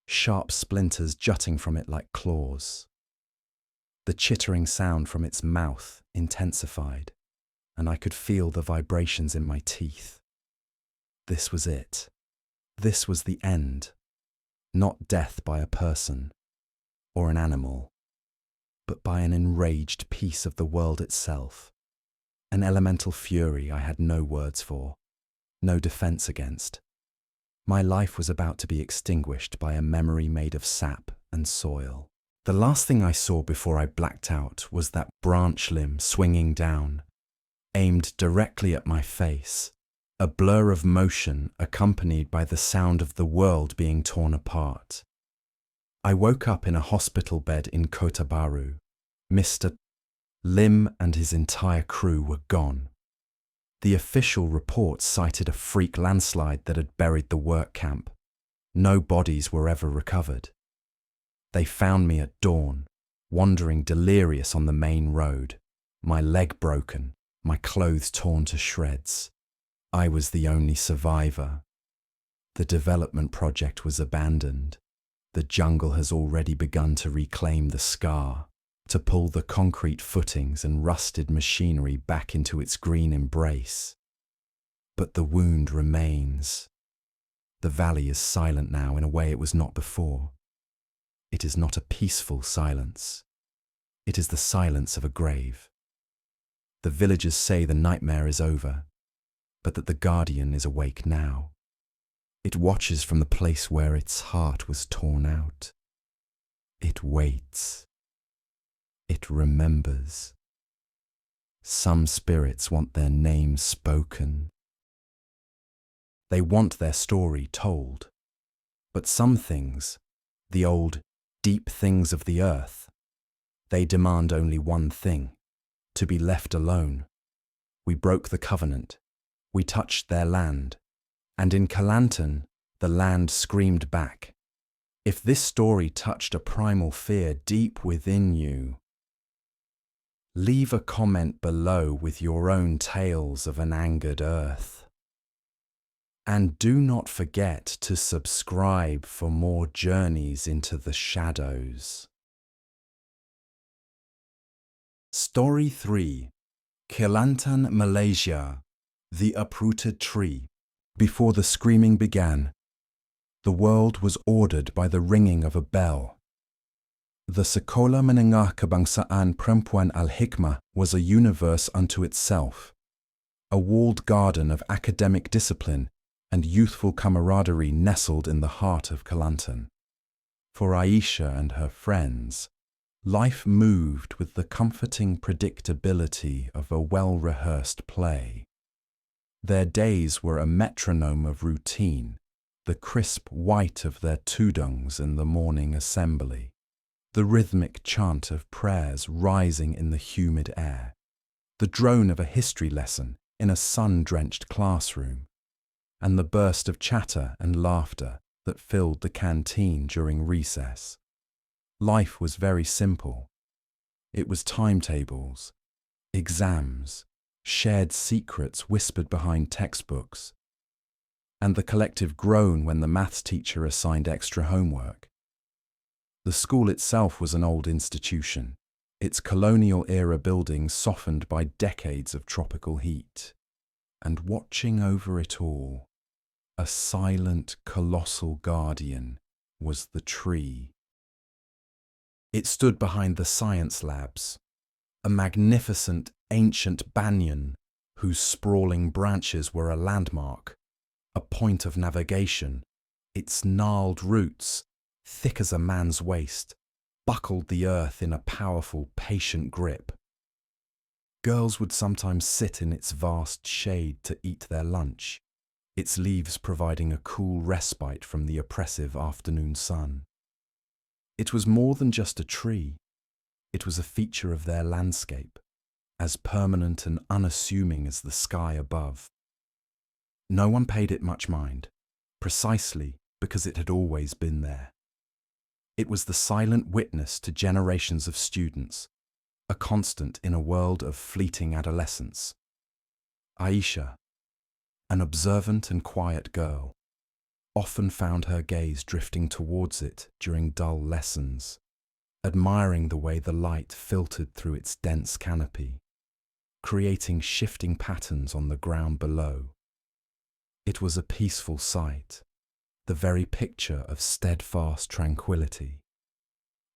sharp splinters jutting from it like claws. The chittering sound from its mouth intensified. and I could feel the vibrations in my teeth. This was it. This was the end. Not death by a person or an animal, but by an enraged piece of the world itself. An elemental fury I had no words for, no defense against. My life was about to be extinguished by a memory made of sap and soil. The last thing I saw before I blacked out was that branch limb swinging down, aimed directly at my face, a blur of motion accompanied by the sound of the world being torn apart. I woke up in a hospital bed in Kota Baru. Mr. Lim and his entire crew were gone. The official report cited a freak landslide that had buried the work camp. No bodies were ever recovered. They found me at dawn, wandering delirious on the main road, my leg broken, my clothes torn to shreds. I was the only survivor. The development project was abandoned. The jungle has already begun to reclaim the scar, to pull the concrete footings and rusted machinery back into its green embrace. But the wound remains. The valley is silent now in a way it was not before. It is not a peaceful silence. It is the silence of a grave. The villagers say the nightmare is over, but that the guardian is awake now. It watches from the place where its heart was torn out. It waits. It remembers. Some spirits want their names spoken. They want their story told. But some things, the old, deep things of the earth, they demand only one thing, to be left alone. We broke the covenant. We touched their land. And in Kelantan, the land screamed back. If this story touched a primal fear deep within you, leave a comment below with your own tales of an angered earth. And do not forget to subscribe for more journeys into the shadows. Story 3. Kelantan, Malaysia. The Uprooted Tree. Before the screaming began, the world was ordered by the ringing of a bell. The Sekolah Menengah Kebangsaan Perempuan Al-Hikmah was a universe unto itself, a walled garden of academic discipline and youthful camaraderie nestled in the heart of Kelantan. For Aisha and her friends, life moved with the comforting predictability of a well-rehearsed play. Their days were a metronome of routine, the crisp white of their tudungs in the morning assembly, the rhythmic chant of prayers rising in the humid air, the drone of a history lesson in a sun-drenched classroom, and the burst of chatter and laughter that filled the canteen during recess. Life was very simple. It was timetables, exams, shared secrets whispered behind textbooks, and the collective groan when the maths teacher assigned extra homework. The school itself was an old institution, its colonial-era buildings softened by decades of tropical heat. And watching over it all, a silent, colossal guardian, was the tree. It stood behind the science labs, a magnificent, ancient banyan whose sprawling branches were a landmark, a point of navigation. Its gnarled roots, thick as a man's waist, buckled the earth in a powerful, patient grip. Girls would sometimes sit in its vast shade to eat their lunch, its leaves providing a cool respite from the oppressive afternoon sun. It was more than just a tree. It was a feature of their landscape, as permanent and unassuming as the sky above. No one paid it much mind, precisely because it had always been there. It was the silent witness to generations of students, a constant in a world of fleeting adolescence. Aisha, an observant and quiet girl, often found her gaze drifting towards it during dull lessons, admiring the way the light filtered through its dense canopy. creating shifting patterns on the ground below. It was a peaceful sight, the very picture of steadfast tranquility.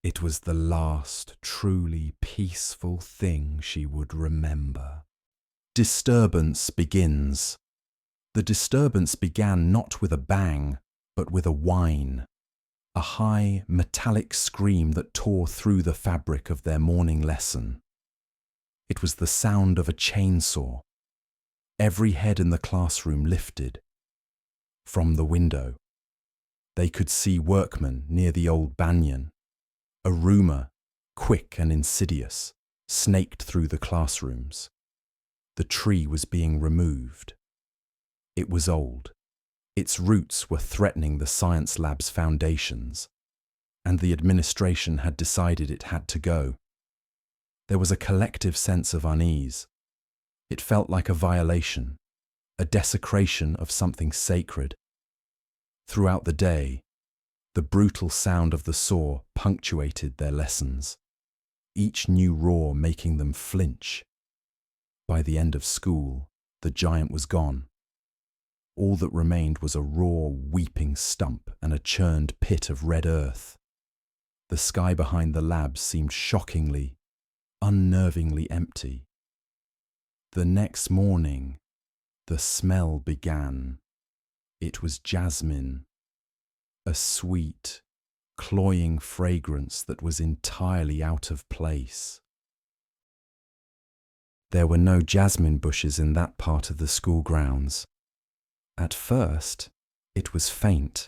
It was the last truly peaceful thing she would remember. Disturbance begins. The disturbance began not with a bang, but with a whine, a high, metallic scream that tore through the fabric of their morning lesson. It was the sound of a chainsaw. Every head in the classroom lifted. From the window, they could see workmen near the old banyan. A rumour, quick and insidious, snaked through the classrooms. The tree was being removed. It was old. Its roots were threatening the science lab's foundations, and the administration had decided it had to go. There was a collective sense of unease. It felt like a violation, a desecration of something sacred. Throughout the day, the brutal sound of the saw punctuated their lessons, each new roar making them flinch. By the end of school, the giant was gone. All that remained was a raw, weeping stump and a churned pit of red earth. The sky behind the labs seemed shockingly, unnervingly empty. The next morning, the smell began. It was jasmine, a sweet, cloying fragrance that was entirely out of place. There were no jasmine bushes in that part of the school grounds. At first, it was faint,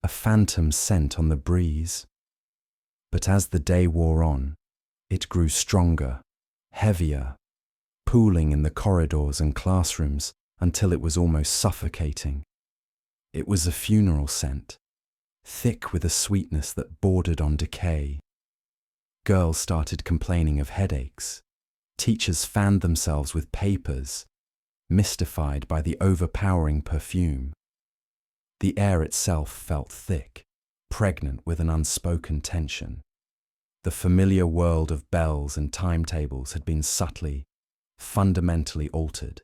a phantom scent on the breeze. But as the day wore on, it grew stronger, heavier, pooling in the corridors and classrooms until it was almost suffocating. It was a funeral scent, thick with a sweetness that bordered on decay. Girls started complaining of headaches. Teachers fanned themselves with papers, mystified by the overpowering perfume. The air itself felt thick, pregnant with an unspoken tension. The familiar world of bells and timetables had been subtly, fundamentally altered.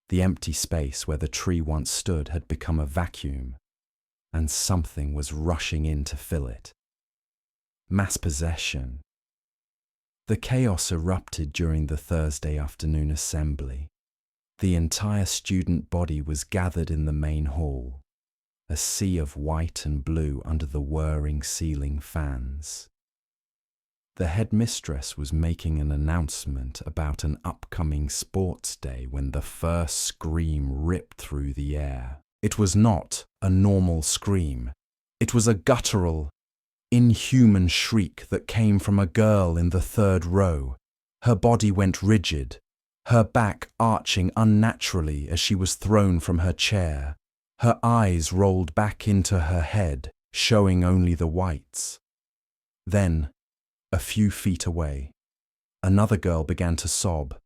The empty space where the tree once stood had become a vacuum, and something was rushing in to fill it. Mass possession. The chaos erupted during the Thursday afternoon assembly. The entire student body was gathered in the main hall, a sea of white and blue under the whirring ceiling fans. The headmistress was making an announcement about an upcoming sports day when the first scream ripped through the air. It was not a normal scream. It was a guttural, inhuman shriek that came from a girl in the third row. Her body went rigid, her back arching unnaturally as she was thrown from her chair. Her eyes rolled back into her head, showing only the whites. Then, a few feet away, another girl began to sob,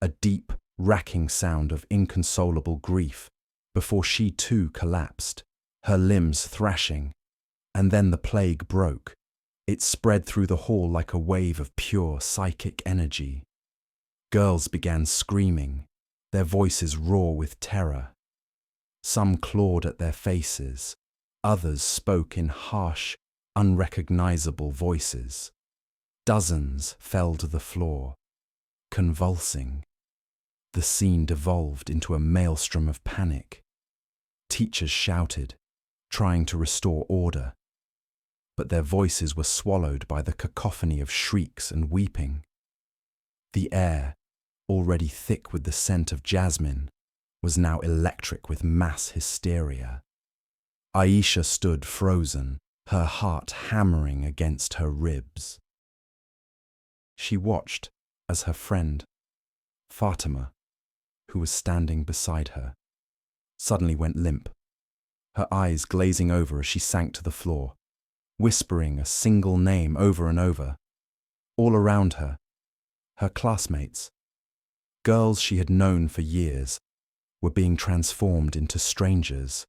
a deep, racking sound of inconsolable grief, before she too collapsed, her limbs thrashing. And then the plague broke. It spread through the hall like a wave of pure psychic energy. Girls began screaming, their voices raw with terror. Some clawed at their faces, others spoke in harsh, unrecognizable voices. Dozens fell to the floor, convulsing. The scene devolved into a maelstrom of panic. Teachers shouted, trying to restore order, but their voices were swallowed by the cacophony of shrieks and weeping. The air, already thick with the scent of jasmine, was now electric with mass hysteria. Aisha stood frozen, her heart hammering against her ribs. She watched as her friend, Fatima, who was standing beside her, suddenly went limp, her eyes glazing over as she sank to the floor, whispering a single name over and over. All around her, her classmates, girls she had known for years, were being transformed into strangers,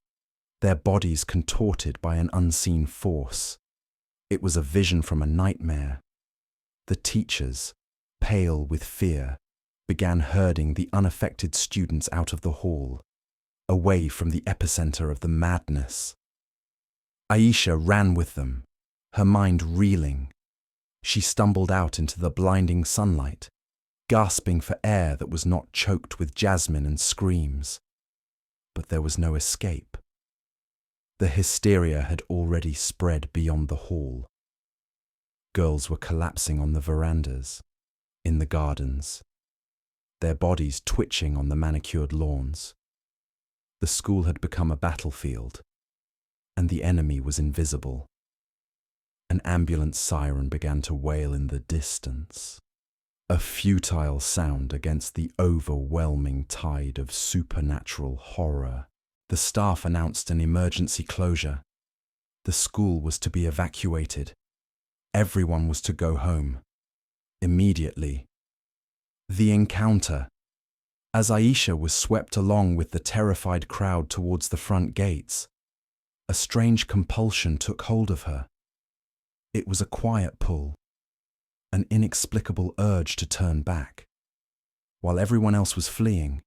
their bodies contorted by an unseen force. It was a vision from a nightmare. The teachers, pale with fear, began herding the unaffected students out of the hall, away from the epicenter of the madness. Aisha ran with them, her mind reeling. She stumbled out into the blinding sunlight, gasping for air that was not choked with jasmine and screams. But there was no escape. The hysteria had already spread beyond the hall. Girls were collapsing on the verandas, in the gardens, their bodies twitching on the manicured lawns. The school had become a battlefield, and the enemy was invisible. An ambulance siren began to wail in the distance, a futile sound against the overwhelming tide of supernatural horror. The staff announced an emergency closure. The school was to be evacuated. Everyone was to go home. Immediately. The encounter. As Aisha was swept along with the terrified crowd towards the front gates, a strange compulsion took hold of her. It was a quiet pull, an inexplicable urge to turn back. While everyone else was fleeing,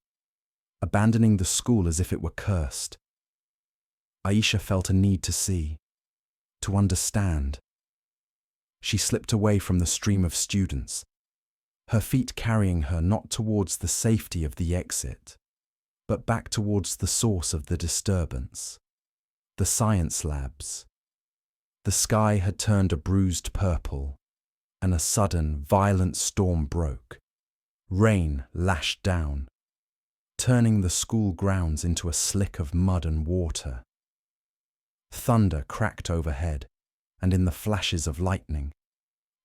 abandoning the school as if it were cursed, Aisha felt a need to see, to understand. She slipped away from the stream of students, her feet carrying her not towards the safety of the exit, but back towards the source of the disturbance, the science labs. The sky had turned a bruised purple, and a sudden, violent storm broke. Rain lashed down, turning the school grounds into a slick of mud and water. Thunder cracked overhead, and in the flashes of lightning,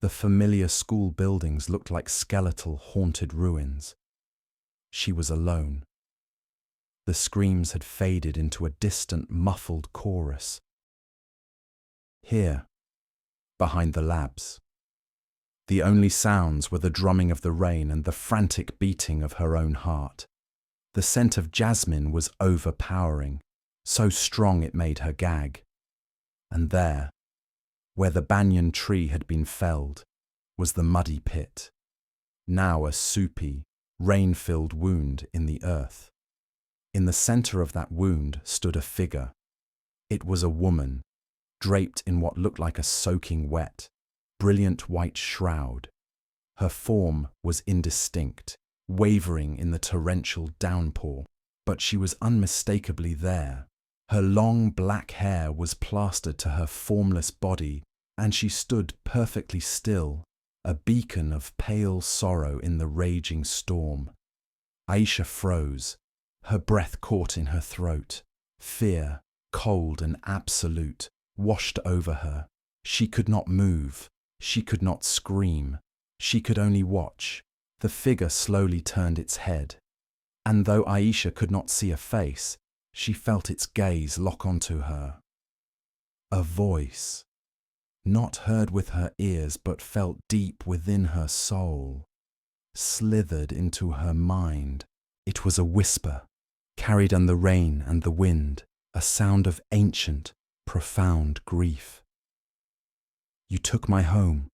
the familiar school buildings looked like skeletal, haunted ruins. She was alone. The screams had faded into a distant, muffled chorus. Here, behind the labs, the only sounds were the drumming of the rain and the frantic beating of her own heart. The scent of jasmine was overpowering, so strong it made her gag. And there, where the banyan tree had been felled, was the muddy pit, now a soupy, rain-filled wound in the earth. In the center of that wound stood a figure. It was a woman, draped in what looked like a soaking wet, brilliant white shroud. Her form was indistinct, wavering in the torrential downpour, but she was unmistakably there. Her long black hair was plastered to her formless body, and she stood perfectly still, a beacon of pale sorrow in the raging storm. Aisha froze, her breath caught in her throat. Fear, cold and absolute, washed over her. She could not move, she could not scream, she could only watch. The figure slowly turned its head, and though Aisha could not see a face, she felt its gaze lock onto her. A voice, not heard with her ears but felt deep within her soul, slithered into her mind. It was a whisper, carried on the rain and the wind, a sound of ancient, profound grief. You took my home.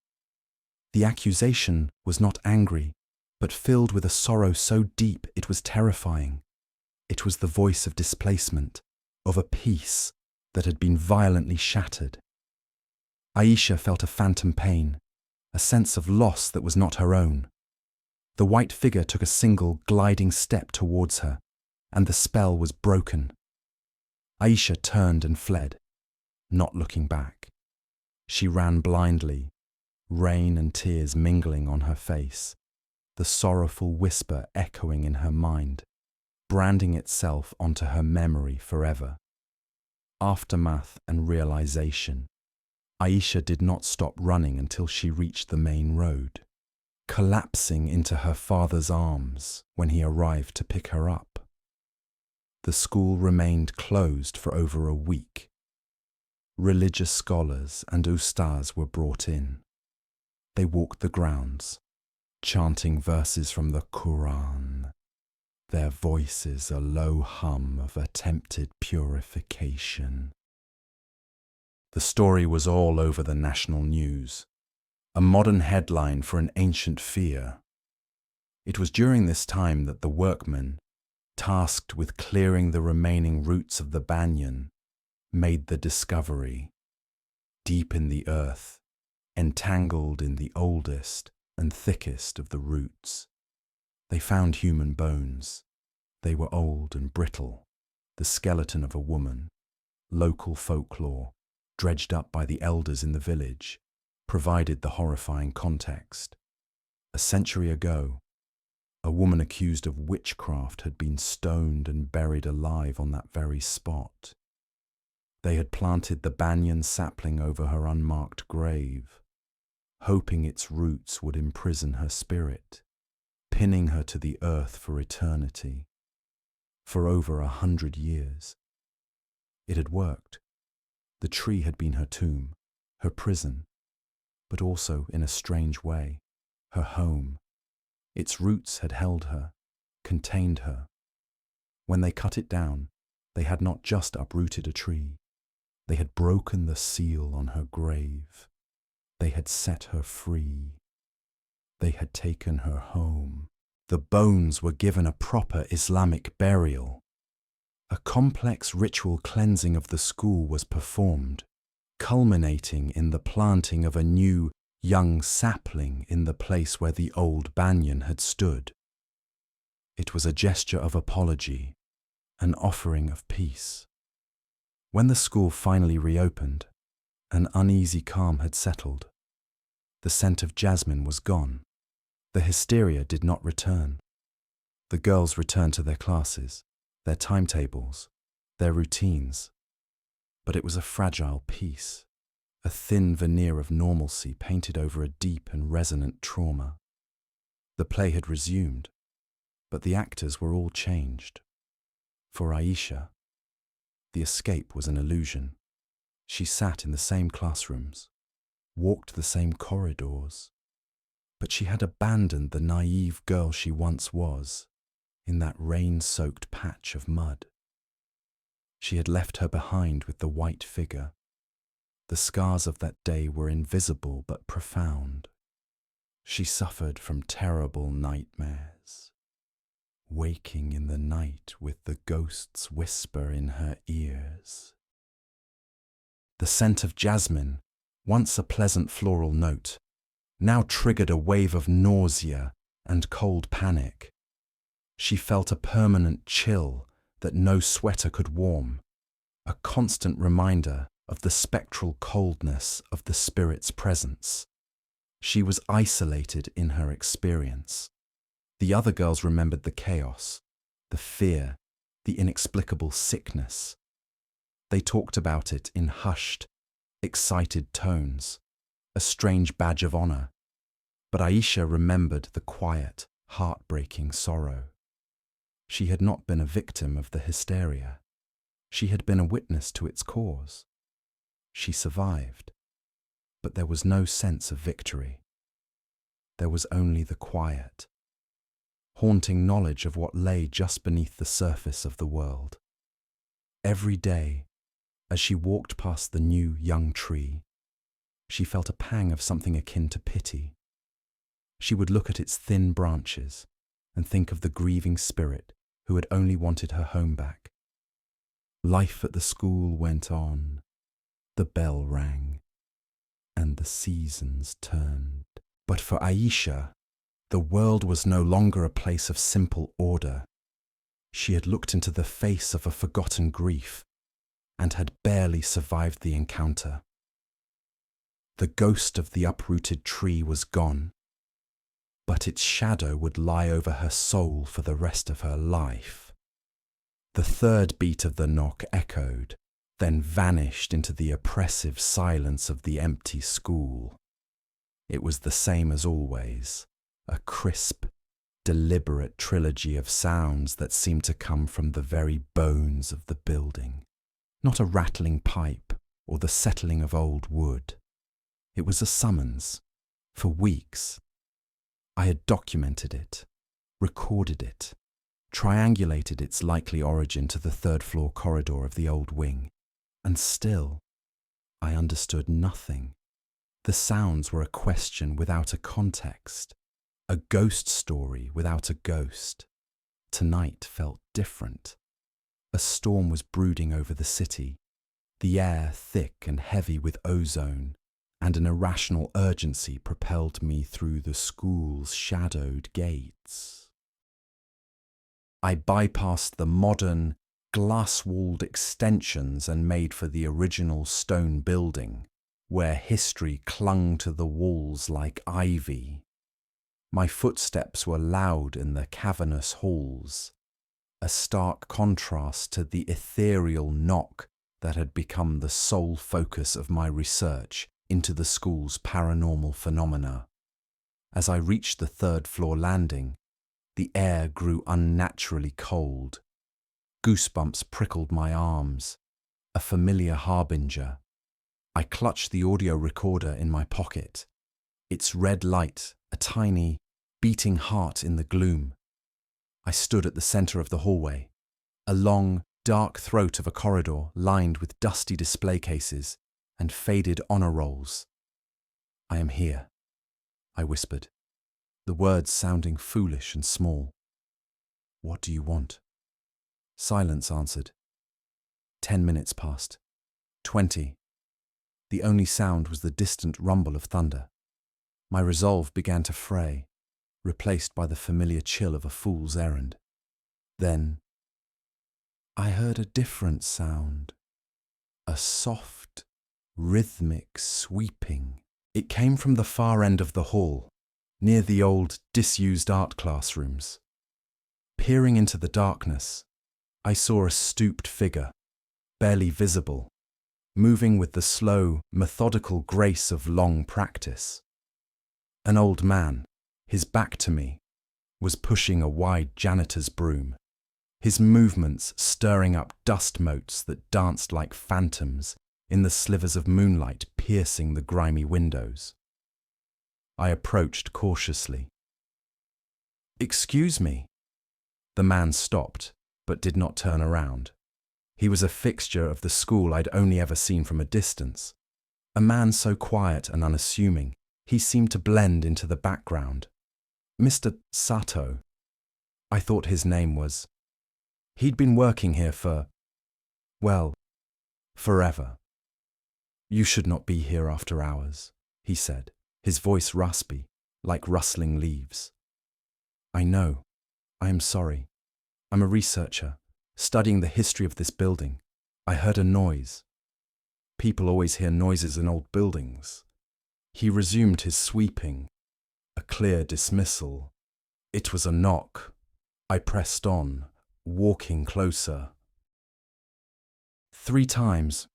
The accusation was not angry, but filled with a sorrow so deep it was terrifying. It was the voice of displacement, of a peace that had been violently shattered. Aisha felt a phantom pain, a sense of loss that was not her own. The white figure took a single gliding step towards her, and the spell was broken. Aisha turned and fled, not looking back. She ran blindly, rain and tears mingling on her face, the sorrowful whisper echoing in her mind, branding itself onto her memory forever. Aftermath and realization. Aisha did not stop running until she reached the main road, collapsing into her father's arms when he arrived to pick her up. The school remained closed for over a week. Religious scholars and ustaz were brought in. They walked the grounds, chanting verses from the Quran, their voices a low hum of attempted purification. The story was all over the national news, a modern headline for an ancient fear. It was during this time that the workmen, tasked with clearing the remaining roots of the banyan, made the discovery. Deep in the earth, entangled in the oldest and thickest of the roots, they found human bones. They were old and brittle, the skeleton of a woman, local folklore, dredged up by the elders in the village, provided the horrifying context. A century ago, a woman accused of witchcraft had been stoned and buried alive on that very spot. They had planted the banyan sapling over her unmarked grave, hoping its roots would imprison her spirit, pinning her to the earth for eternity. For over 100 years. It had worked. The tree had been her tomb, her prison, but also, in a strange way, her home. Its roots had held her, contained her. When they cut it down, they had not just uprooted a tree. They had broken the seal on her grave. They had set her free. They had taken her home. The bones were given a proper Islamic burial. A complex ritual cleansing of the school was performed, culminating in the planting of a new, young sapling in the place where the old banyan had stood. It was a gesture of apology, an offering of peace. When the school finally reopened, an uneasy calm had settled. The scent of jasmine was gone. The hysteria did not return. The girls returned to their classes, their timetables, their routines. But it was a fragile peace, a thin veneer of normalcy painted over a deep and resonant trauma. The play had resumed, but the actors were all changed. For Aisha, the escape was an illusion. She sat in the same classrooms, walked the same corridors, but she had abandoned the naive girl she once was in that rain-soaked patch of mud. She had left her behind with the white figure. The scars of that day were invisible but profound. She suffered from terrible nightmares, waking in the night with the ghost's whisper in her ears. The scent of jasmine, once a pleasant floral note, now triggered a wave of nausea and cold panic. She felt a permanent chill that no sweater could warm, a constant reminder of the spectral coldness of the spirit's presence. She was isolated in her experience. The other girls remembered the chaos, the fear, the inexplicable sickness. They talked about it in hushed, excited tones, a strange badge of honor. But Aisha remembered the quiet, heartbreaking sorrow. She had not been a victim of the hysteria. She had been a witness to its cause. She survived, but there was no sense of victory. There was only the quiet, haunting knowledge of what lay just beneath the surface of the world. Every day, as she walked past the new young tree, she felt a pang of something akin to pity. She would look at its thin branches and think of the grieving spirit who had only wanted her home back. Life at the school went on. The bell rang, and the seasons turned. But for Aisha, the world was no longer a place of simple order. She had looked into the face of a forgotten grief and had barely survived the encounter. The ghost of the uprooted tree was gone, but its shadow would lie over her soul for the rest of her life. The third beat of the knock echoed, then vanished into the oppressive silence of the empty school. It was the same as always, a crisp, deliberate trilogy of sounds that seemed to come from the very bones of the building. Not a rattling pipe or the settling of old wood. It was a summons. For weeks, I had documented it, recorded it, triangulated its likely origin to the third-floor corridor of the old wing, and still, I understood nothing. The sounds were a question without a context, A ghost story without a ghost. Tonight felt different. A storm was brooding over the city, the air thick and heavy with ozone, and an irrational urgency propelled me through the school's shadowed gates. I bypassed the modern, glass-walled extensions and made for the original stone building, where history clung to the walls like ivy. My footsteps were loud in the cavernous halls, a stark contrast to the ethereal knock that had become the sole focus of my research into the school's paranormal phenomena. As I reached the third-floor landing, the air grew unnaturally cold. Goosebumps prickled my arms, a familiar harbinger. I clutched the audio recorder in my pocket, its red light a tiny, beating heart in the gloom. I stood at the center of the hallway, a long, dark throat of a corridor lined with dusty display cases and faded honor rolls. "I am here," I whispered, the words sounding foolish and small. "What do you want?" Silence answered. 10 minutes passed. 20. The only sound was the distant rumble of thunder. My resolve began to fray, replaced by the familiar chill of a fool's errand. Then I heard a different sound, a soft, rhythmic sweeping. It came from the far end of the hall, near the old, disused art classrooms. Peering into the darkness, I saw a stooped figure, barely visible, moving with the slow, methodical grace of long practice. An old man, his back to me, was pushing a wide janitor's broom, his movements stirring up dust motes that danced like phantoms in the slivers of moonlight piercing the grimy windows. I approached cautiously. "Excuse me." The man stopped, but did not turn around. He was a fixture of the school I'd only ever seen from a distance. A man so quiet and unassuming, he seemed to blend into the background. Mr. Sato. I thought his name was. He'd been working here for, well, forever. "You should not be here after hours," he said, his voice raspy, like rustling leaves. "I know. I am sorry. I'm a researcher, studying the history of this building. I heard a noise. People always hear noises in old buildings." He resumed his sweeping, a clear dismissal. It was a knock. I pressed on, walking closer. 3 times,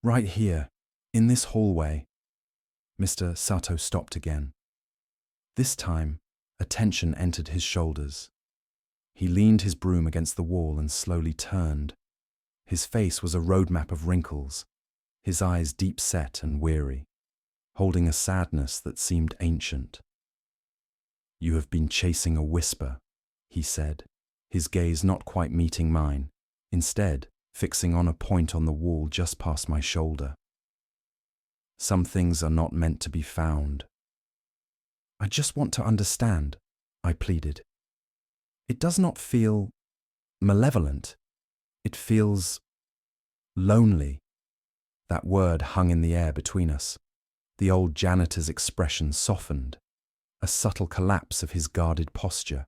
right here, in this hallway. Mr. Sato stopped again. This time, a tension entered his shoulders. He leaned his broom against the wall and slowly turned. His face was a roadmap of wrinkles, his eyes deep-set and weary, holding a sadness that seemed ancient. "You have been chasing a whisper," he said, his gaze not quite meeting mine, instead fixing on a point on the wall just past my shoulder. "Some things are not meant to be found." "I just want to understand," I pleaded. "It does not feel malevolent. It feels lonely." That word hung in the air between us. The old janitor's expression softened, a subtle collapse of his guarded posture.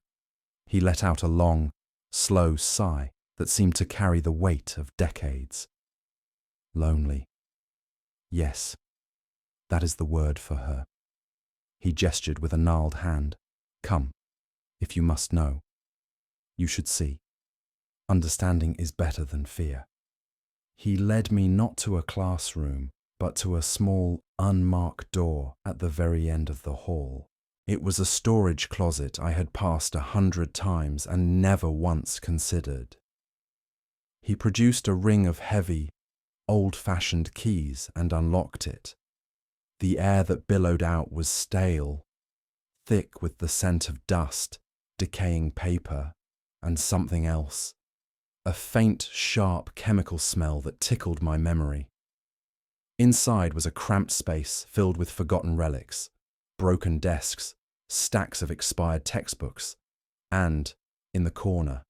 He let out a long, slow sigh that seemed to carry the weight of decades. "Lonely. Yes, that is the word for her." He gestured with a gnarled hand. "Come, if you must know. You should see. Understanding is better than fear." He led me not to a classroom, but to a small, unmarked door at the very end of the hall. It was a storage closet I had passed 100 times and never once considered. He produced a ring of heavy, old-fashioned keys and unlocked it. The air that billowed out was stale, thick with the scent of dust, decaying paper, and something else. A faint, sharp chemical smell that tickled my memory. Inside was a cramped space filled with forgotten relics, broken desks, stacks of expired textbooks, and, in the corner,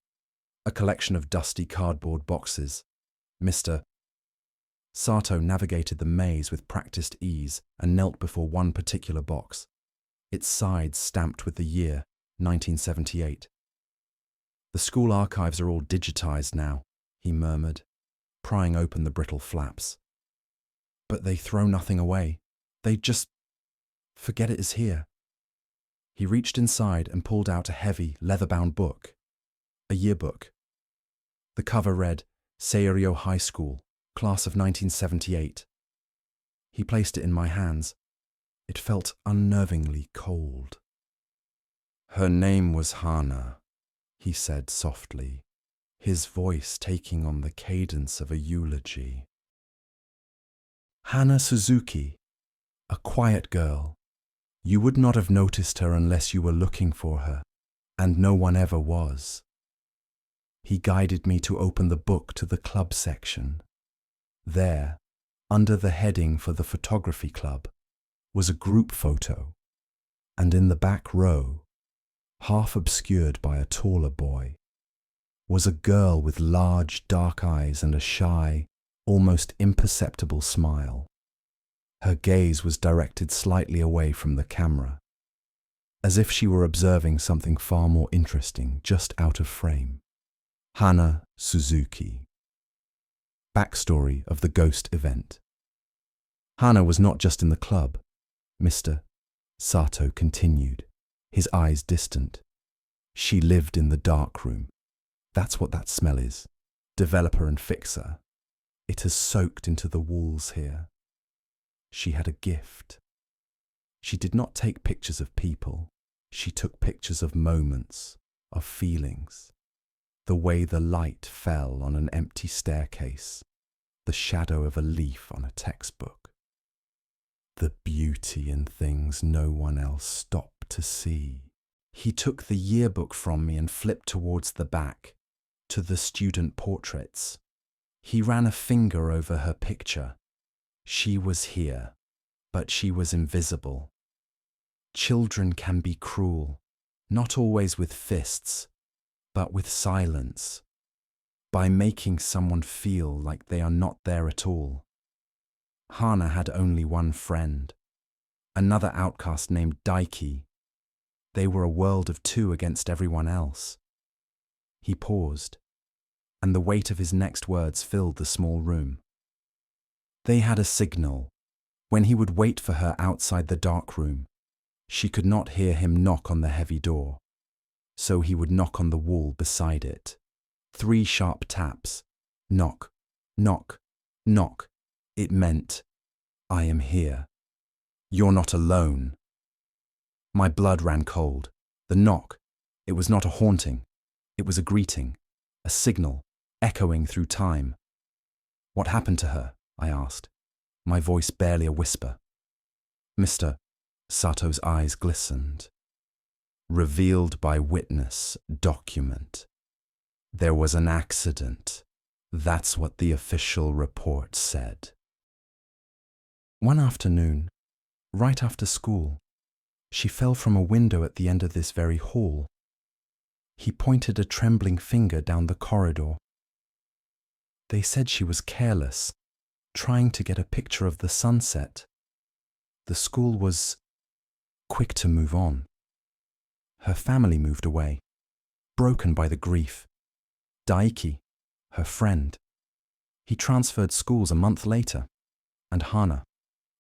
a collection of dusty cardboard boxes. Mr. Sato navigated the maze with practiced ease and knelt before one particular box, its sides stamped with the year 1978. "The school archives are all digitized now," he murmured, prying open the brittle flaps. "But they throw nothing away. They just forget it is here." He reached inside and pulled out a heavy, leather-bound book, a yearbook. The cover read, "Seirio High School, Class of 1978. He placed it in my hands. It felt unnervingly cold. "Her name was Hana," he said softly, his voice taking on the cadence of a eulogy. "Hana Suzuki, a quiet girl. You would not have noticed her unless you were looking for her, and no one ever was." He guided me to open the book to the club section. There, under the heading for the photography club, was a group photo, and in the back row, half obscured by a taller boy, was a girl with large dark eyes and a shy, almost imperceptible smile. Her gaze was directed slightly away from the camera, as if she were observing something far more interesting just out of frame. Hana Suzuki. Backstory of the ghost event. Hana was not just in the club, Mr. Sato continued, his eyes distant. She lived in the dark room. That's what that smell is. Developer and fixer. It has soaked into the walls here. She had a gift. She did not take pictures of people. She took pictures of moments, of feelings. The way the light fell on an empty staircase, the shadow of a leaf on a textbook. The beauty in things no one else stopped to see. He took the yearbook from me and flipped towards the back, to the student portraits. He ran a finger over her picture. She was here, but she was invisible. Children can be cruel, not always with fists, but with silence, by making someone feel like they are not there at all. Hana had only one friend, another outcast named Daiki. They were a world of two against everyone else. He paused, and the weight of his next words filled the small room. They had a signal. When he would wait for her outside the dark room, she could not hear him knock on the heavy door, so he would knock on the wall beside it. 3 sharp taps. Knock, knock, knock. It meant, "I am here. You're not alone." My blood ran cold. The knock, it was not a haunting. It was a greeting, a signal, echoing through time. "What happened to her?" I asked, my voice barely a whisper. Mr. Sato's eyes glistened. "Revealed by witness, document. There was an accident. That's what the official report said." One afternoon, right after school, she fell from a window at the end of this very hall. He pointed a trembling finger down the corridor. They said she was careless, trying to get a picture of the sunset. The school was quick to move on. Her family moved away, broken by the grief. Daiki, her friend, he transferred schools a month later. And Hana,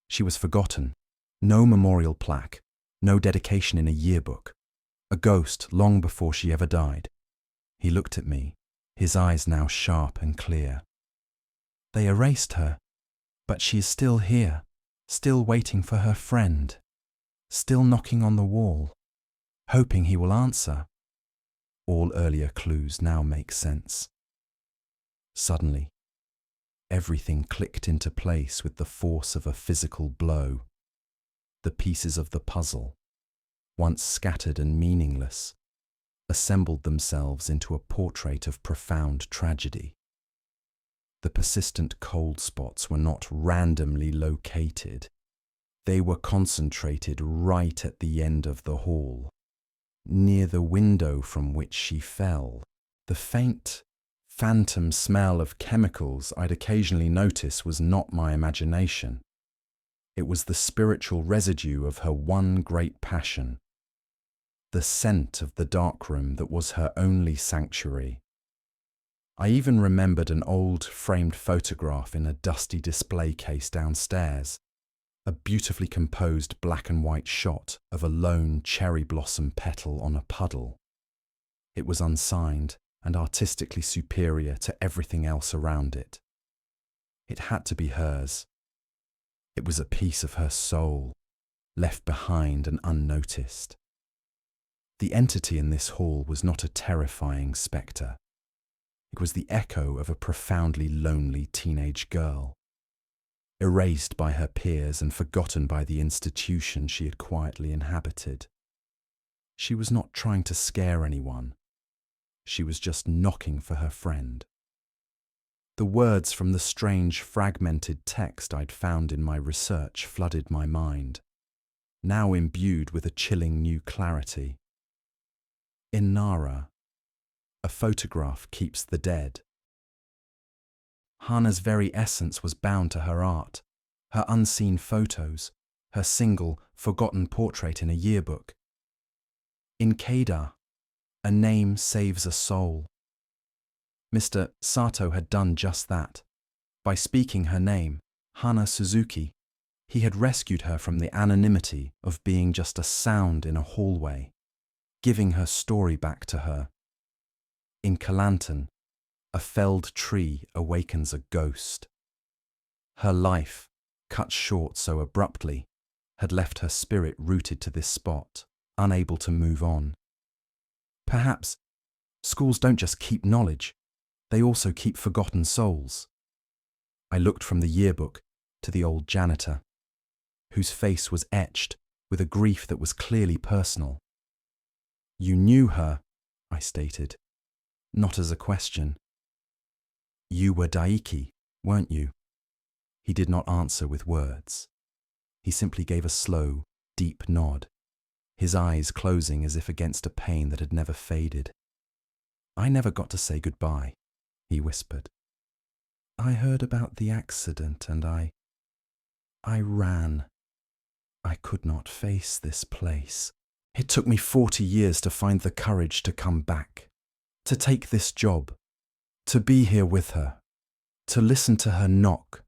she was forgotten. No memorial plaque, no dedication in a yearbook. A ghost long before she ever died. He looked at me, his eyes now sharp and clear. "They erased her, but she is still here, still waiting for her friend, still knocking on the wall, hoping he will answer." All earlier clues now make sense. Suddenly, everything clicked into place with the force of a physical blow. The pieces of the puzzle, once scattered and meaningless, assembled themselves into a portrait of profound tragedy. The persistent cold spots were not randomly located. They were concentrated right at the end of the hall, near the window from which she fell. The faint, phantom smell of chemicals I'd occasionally notice was not my imagination. It was the spiritual residue of her one great passion, the scent of the darkroom that was her only sanctuary. I even remembered an old framed photograph in a dusty display case downstairs, a beautifully composed black and white shot of a lone cherry blossom petal on a puddle. It was unsigned and artistically superior to everything else around it. It had to be hers. It was a piece of her soul, left behind and unnoticed. The entity in this hall was not a terrifying spectre. It was the echo of a profoundly lonely teenage girl, erased by her peers and forgotten by the institution she had quietly inhabited. She was not trying to scare anyone. She was just knocking for her friend. The words from the strange fragmented text I'd found in my research flooded my mind, now imbued with a chilling new clarity. In Nara, a photograph keeps the dead. Hana's very essence was bound to her art, her unseen photos, her single, forgotten portrait in a yearbook. In Keida, a name saves a soul. Mr. Sato had done just that. By speaking her name, Hana Suzuki, he had rescued her from the anonymity of being just a sound in a hallway, giving her story back to her. In Kelantan, a felled tree awakens a ghost. Her life, cut short so abruptly, had left her spirit rooted to this spot, unable to move on. Perhaps schools don't just keep knowledge, they also keep forgotten souls. I looked from the yearbook to the old janitor, whose face was etched with a grief that was clearly personal. "You knew her," I stated, not as a question. "You were Daiki, weren't you?" He did not answer with words. He simply gave a slow, deep nod, his eyes closing as if against a pain that had never faded. "I never got to say goodbye," he whispered. "I heard about the accident and I ran. I could not face this place. It took me 40 years to find the courage to come back, to take this job, to be here with her, to listen to her knock."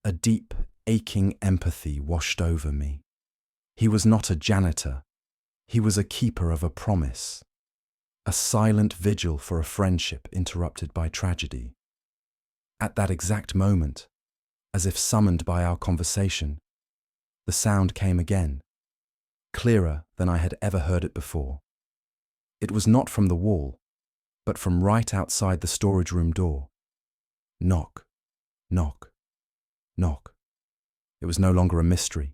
A deep, aching empathy washed over me. He was not a janitor. He was a keeper of a promise, a silent vigil for a friendship interrupted by tragedy. At that exact moment, as if summoned by our conversation, the sound came again, clearer than I had ever heard it before. It was not from the wall, but from right outside the storage room door. Knock, knock, knock. It was no longer a mystery.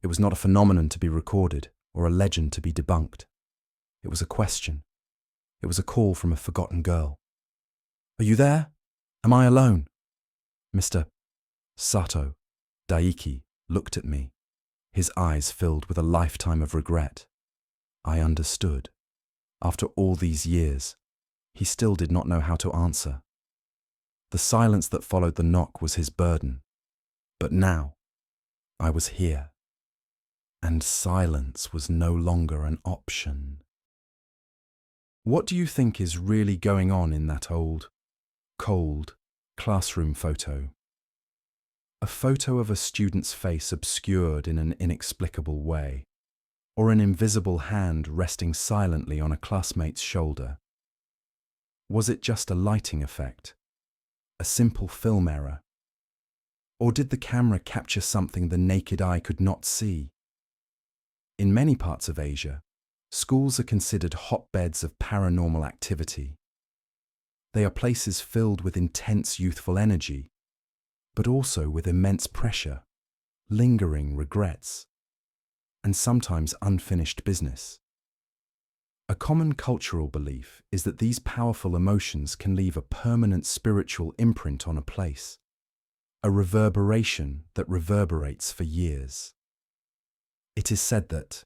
It was not a phenomenon to be recorded or a legend to be debunked. It was a question. It was a call from a forgotten girl. "Are you there? Am I alone?" Mr. Sato, Daiki, looked at me, his eyes filled with a lifetime of regret. I understood. After all these years, he still did not know how to answer. The silence that followed the knock was his burden. But now, I was here, and silence was no longer an option. What do you think is really going on in that old, cold classroom photo? A photo of a student's face obscured in an inexplicable way, or an invisible hand resting silently on a classmate's shoulder. Was it just a lighting effect? A simple film error? Or did the camera capture something the naked eye could not see? In many parts of Asia, schools are considered hotbeds of paranormal activity. They are places filled with intense youthful energy, but also with immense pressure, lingering regrets, and sometimes unfinished business. A common cultural belief is that these powerful emotions can leave a permanent spiritual imprint on a place, a reverberation that reverberates for years. It is said that,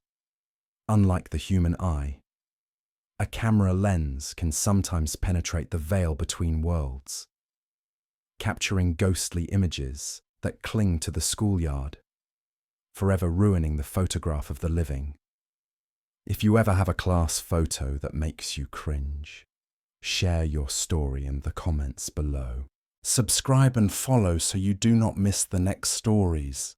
unlike the human eye, a camera lens can sometimes penetrate the veil between worlds, capturing ghostly images that cling to the schoolyard, forever ruining the photograph of the living. If you ever have a class photo that makes you cringe, share your story in the comments below. Subscribe and follow so you do not miss the next stories.